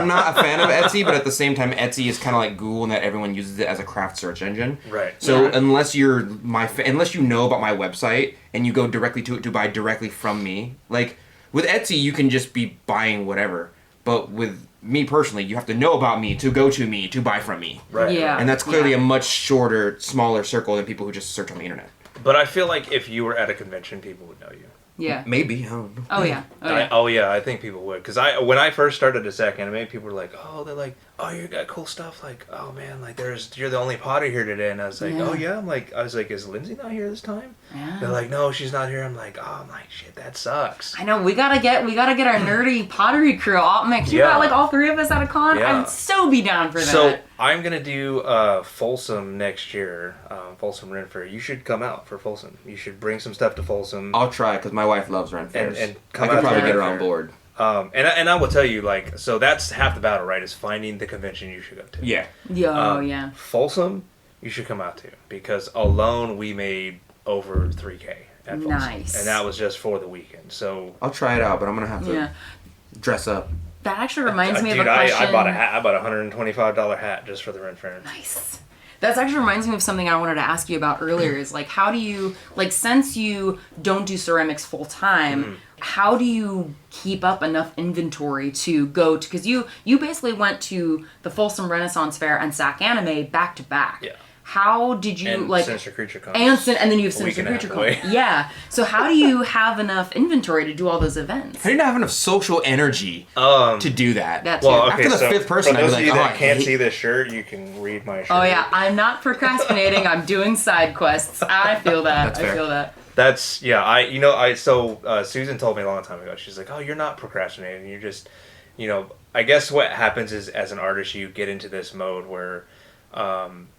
not a fan of Etsy, but at the same time, Etsy is kind of like Google in that everyone uses it as a craft search engine. Right. So Yeah. unless unless you know about my website and you go directly to it to buy directly from me, like with Etsy, you can just be buying whatever. But with me personally, you have to know about me to go to me to buy from me. Right. Yeah. And that's clearly Yeah. a much shorter, smaller circle than people who just search on the internet. But I feel like if you were at a convention, people would know you. Yeah. Maybe, I don't know. Oh yeah. I think people would, because when I first started at Sac Anime, people were like, oh, you got cool stuff, like, oh man, like you're the only potter here today, and I was like, Yeah. oh yeah, I was like, is Lindsey not here this time? Yeah. They're like, no, she's not here. I'm like, shit, that sucks. I know we gotta get our nerdy pottery crew. Can you Yeah. got like all three of us at a con? Yeah. I'd so be down for that. So I'm gonna do Folsom next year, Folsom Ren Fair. You should come out for Folsom. You should bring some stuff to Folsom. I'll try, because my wife loves Ren Fairs. And I come could out probably to get her Ren on Fair. board. And I will tell you, like, so that's half the battle, right? Is finding the convention you should go to. Yeah. yeah. Folsom, you should come out to, because alone we made over 3K at Folsom. Nice. And that was just for the weekend. So I'll try it out, but I'm going to have to Yeah. dress up. That actually reminds me of dude, a question. I bought a hat. I bought a $125 hat just for the Ren Fair. Nice. That actually reminds me of something I wanted to ask you about earlier. Is like, how do you, like, since you don't do ceramics full time, how do you keep up enough inventory to go to? Because you basically went to the Folsom Renaissance Fair and Sac Anime back to back. Yeah. How did you And like? Sinister Creature comes. And then you have a week Sinister and a half Creature away. Con. Yeah. So how do you have enough inventory to do all those events? I didn't have enough social energy to do that. That Well, too. okay, After the so fifth person, for I'd be those like, of you oh, that I can't hate- see this shirt, you can read my shirt. Oh yeah, I'm not procrastinating. I'm doing side quests. I feel that. That's fair. I feel that. That's Susan told me a long time ago. She's like, "Oh, you're not procrastinating. You're just, I guess what happens is as an artist, you get into this mode where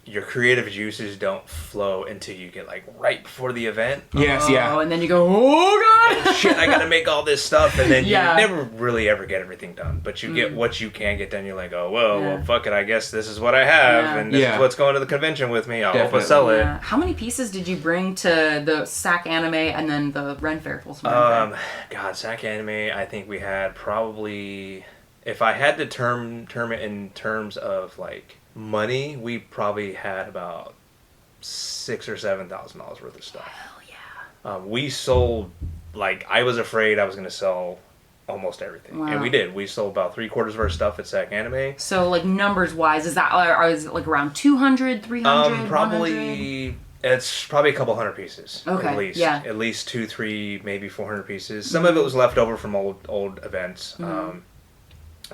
your creative juices don't flow until you get like right before the event. Yes, yeah. and then you go, oh god, Shit, I gotta make all this stuff, and then Yeah. you never really ever get everything done. But you get what you can get done. You're like, oh well, fuck it. I guess this is what I have, Yeah. and this is what's going to the convention with me. I hope I sell it. Yeah. How many pieces did you bring to the SAC Anime and then the Ren Fair? Folsom Ren Fair? God, SAC Anime. I think we had probably, if I had to term it in terms of like money, we probably had about $6,000 or $7,000 worth of stuff. Hell yeah. We sold, like, I was afraid I was going to sell almost everything. Wow. And we did. We sold about 3/4 of our stuff at SAC Anime. So, like, numbers-wise, is it like around 200, 300, Probably, 100? it's probably a couple hundred pieces. Okay, At least. yeah. At least 2, 3, maybe 400 pieces. Some of it was left over from old events.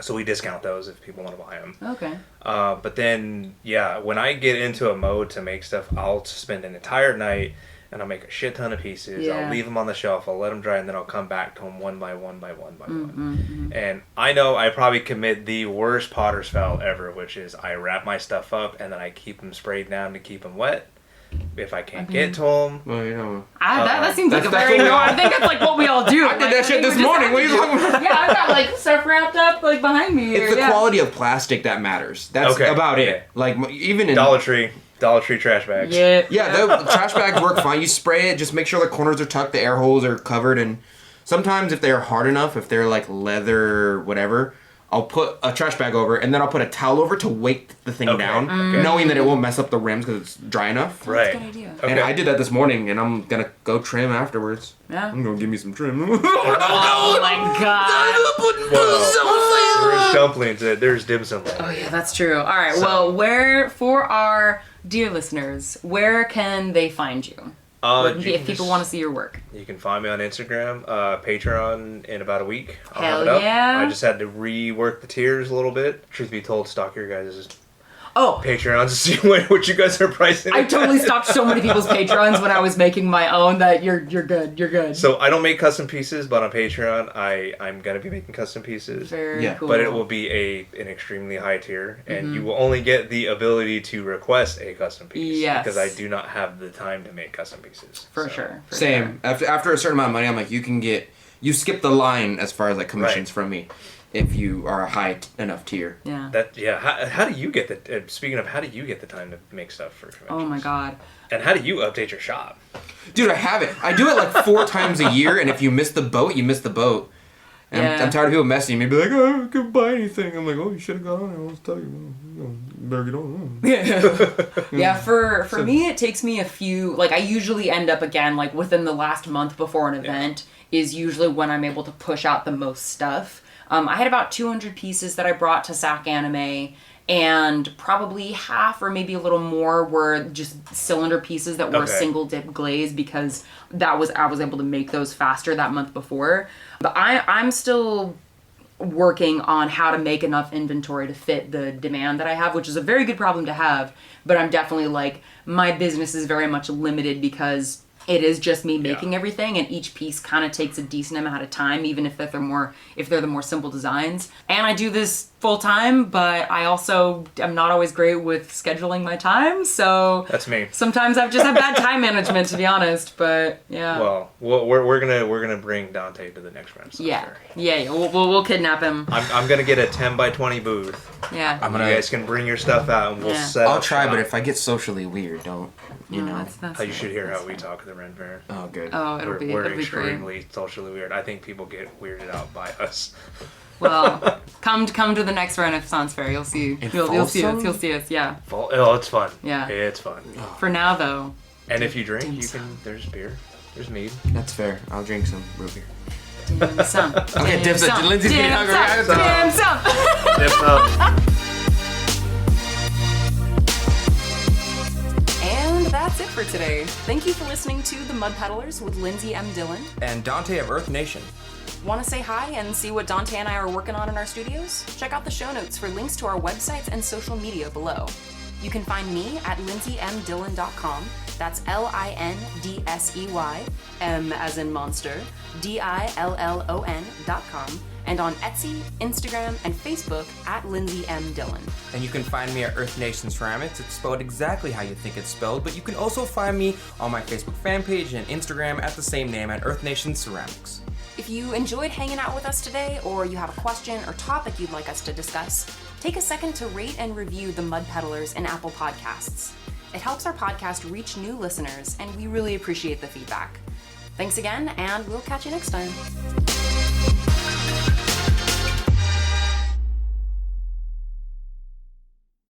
So we discount those if people want to buy them. Okay. But then, yeah, when I get into a mode to make stuff, I'll spend an entire night and I'll make a shit ton of pieces. Yeah. I'll leave them on the shelf. I'll let them dry, and then I'll come back to them one by one by one by one. And I know I probably commit the worst potter's foul ever, which is I wrap my stuff up and then I keep them sprayed down to keep them wet. If I can't get to them, Well, you know. That seems like a that's very what we I all- think that's like what we all do. I did that shit this morning. What are you talking about? Yeah, I've got like stuff wrapped up like behind me here. It's the yeah. quality of plastic that matters. That's Okay. about it. Yeah. Like even in Dollar Tree trash bags. Yeah. Yeah, the trash bags work fine. You spray it, just make sure the corners are tucked, the air holes are covered, and sometimes if they're hard enough, if they're like leather, whatever, I'll put a trash bag over, and then I'll put a towel over to weight the thing down, knowing that it won't mess up the rims because it's dry enough. Right. That's a good idea. Okay. And I did that this morning, and I'm gonna go trim afterwards. Yeah. I'm gonna give me some trim. Oh my god. There's dumplings. There's dim sum. Oh yeah, that's true. All right. Well, where for our dear listeners, where can they find you? If people want to see your work. You can find me on Instagram, Patreon in about a week. I'll Hell have it up. yeah. I just had to rework the tiers a little bit. Truth be told, stock your guys' Oh, Patreons to see what you guys are pricing. I totally stopped so many people's Patrons when I was making my own that you're good. You're good. So I don't make custom pieces, but on Patreon, I'm gonna be making custom pieces. Very Yeah. cool. But it will be an extremely high tier, and you will only get the ability to request a custom piece. Yes. Because I do not have the time to make custom pieces. For So, sure. For Same. After a certain amount of money, I'm like, you skip the line as far as like commissions Right. from me, if you are a high enough tier. Sure. Yeah. How do you get the? Speaking of, how do you get the time to make stuff for conventions? Oh my god. And how do you update your shop? Dude, I have it. I do it like 4 times a year, and if you miss the boat, you miss the boat. And Yeah. I'm tired of people messaging me, be like, oh, I couldn't buy anything. I'm like, oh, you should have gone on. I was telling you, better get on. Yeah, for me, it takes me a few, like, I usually end up, again, like, within the last month before an event is usually when I'm able to push out the most stuff. I had about 200 pieces that I brought to SAC Anime, and probably half or maybe a little more were just cylinder pieces that were Okay. single dip glaze, because I was able to make those faster that month before. But I'm still working on how to make enough inventory to fit the demand that I have, which is a very good problem to have, but I'm definitely like, my business is very much limited because it is just me making everything, and each piece kind of takes a decent amount of time, even if they're the more simple designs. And I do this full time, but I also am not always great with scheduling my time, so That's me. sometimes I've just had bad time management, to be honest. But yeah. Well, we're gonna bring Dante to the next round. Yeah. We'll kidnap him. I'm gonna get a 10 by 20 booth. Yeah. I'm You gonna. guys can bring your stuff out, and we'll Yeah. set. I'll up try, shop. but if I get socially weird, don't. You know. That's you should hear how we talk at the Ren Fair. Oh, good. Oh, it'll We're be great. extremely socially weird. I think people get weirded out by us. Well, come to the next Renaissance Fair. You'll see. You'll see us. Folsom? You'll see us. Yeah. Oh, it's fun. Yeah. It's fun. For now, though. And if you drink, you can. There's beer. There's mead. That's fair. I'll drink some root beer. Dim sum. Okay, dim sum. Lindsey's getting hungry. Dim sum. Dip up. And that's it for today. Thank you for listening to The Mud Peddlers with Lindsey M Dillon. And Dante of Earth Nation. Want to say hi and see what Dante and I are working on in our studios? Check out the show notes for links to our websites and social media below. You can find me at lindseymdillon.com. That's LINDSEY, M as in monster, DILLON.com. and on Etsy, Instagram, and Facebook at Lindsey M Dillon. And you can find me at Earth Nation Ceramics. It's spelled exactly how you think it's spelled, but you can also find me on my Facebook fan page and Instagram at the same name at Earth Nation Ceramics. If you enjoyed hanging out with us today, or you have a question or topic you'd like us to discuss, take a second to rate and review the Mud Peddlers in Apple Podcasts. It helps our podcast reach new listeners, and we really appreciate the feedback. Thanks again, and we'll catch you next time.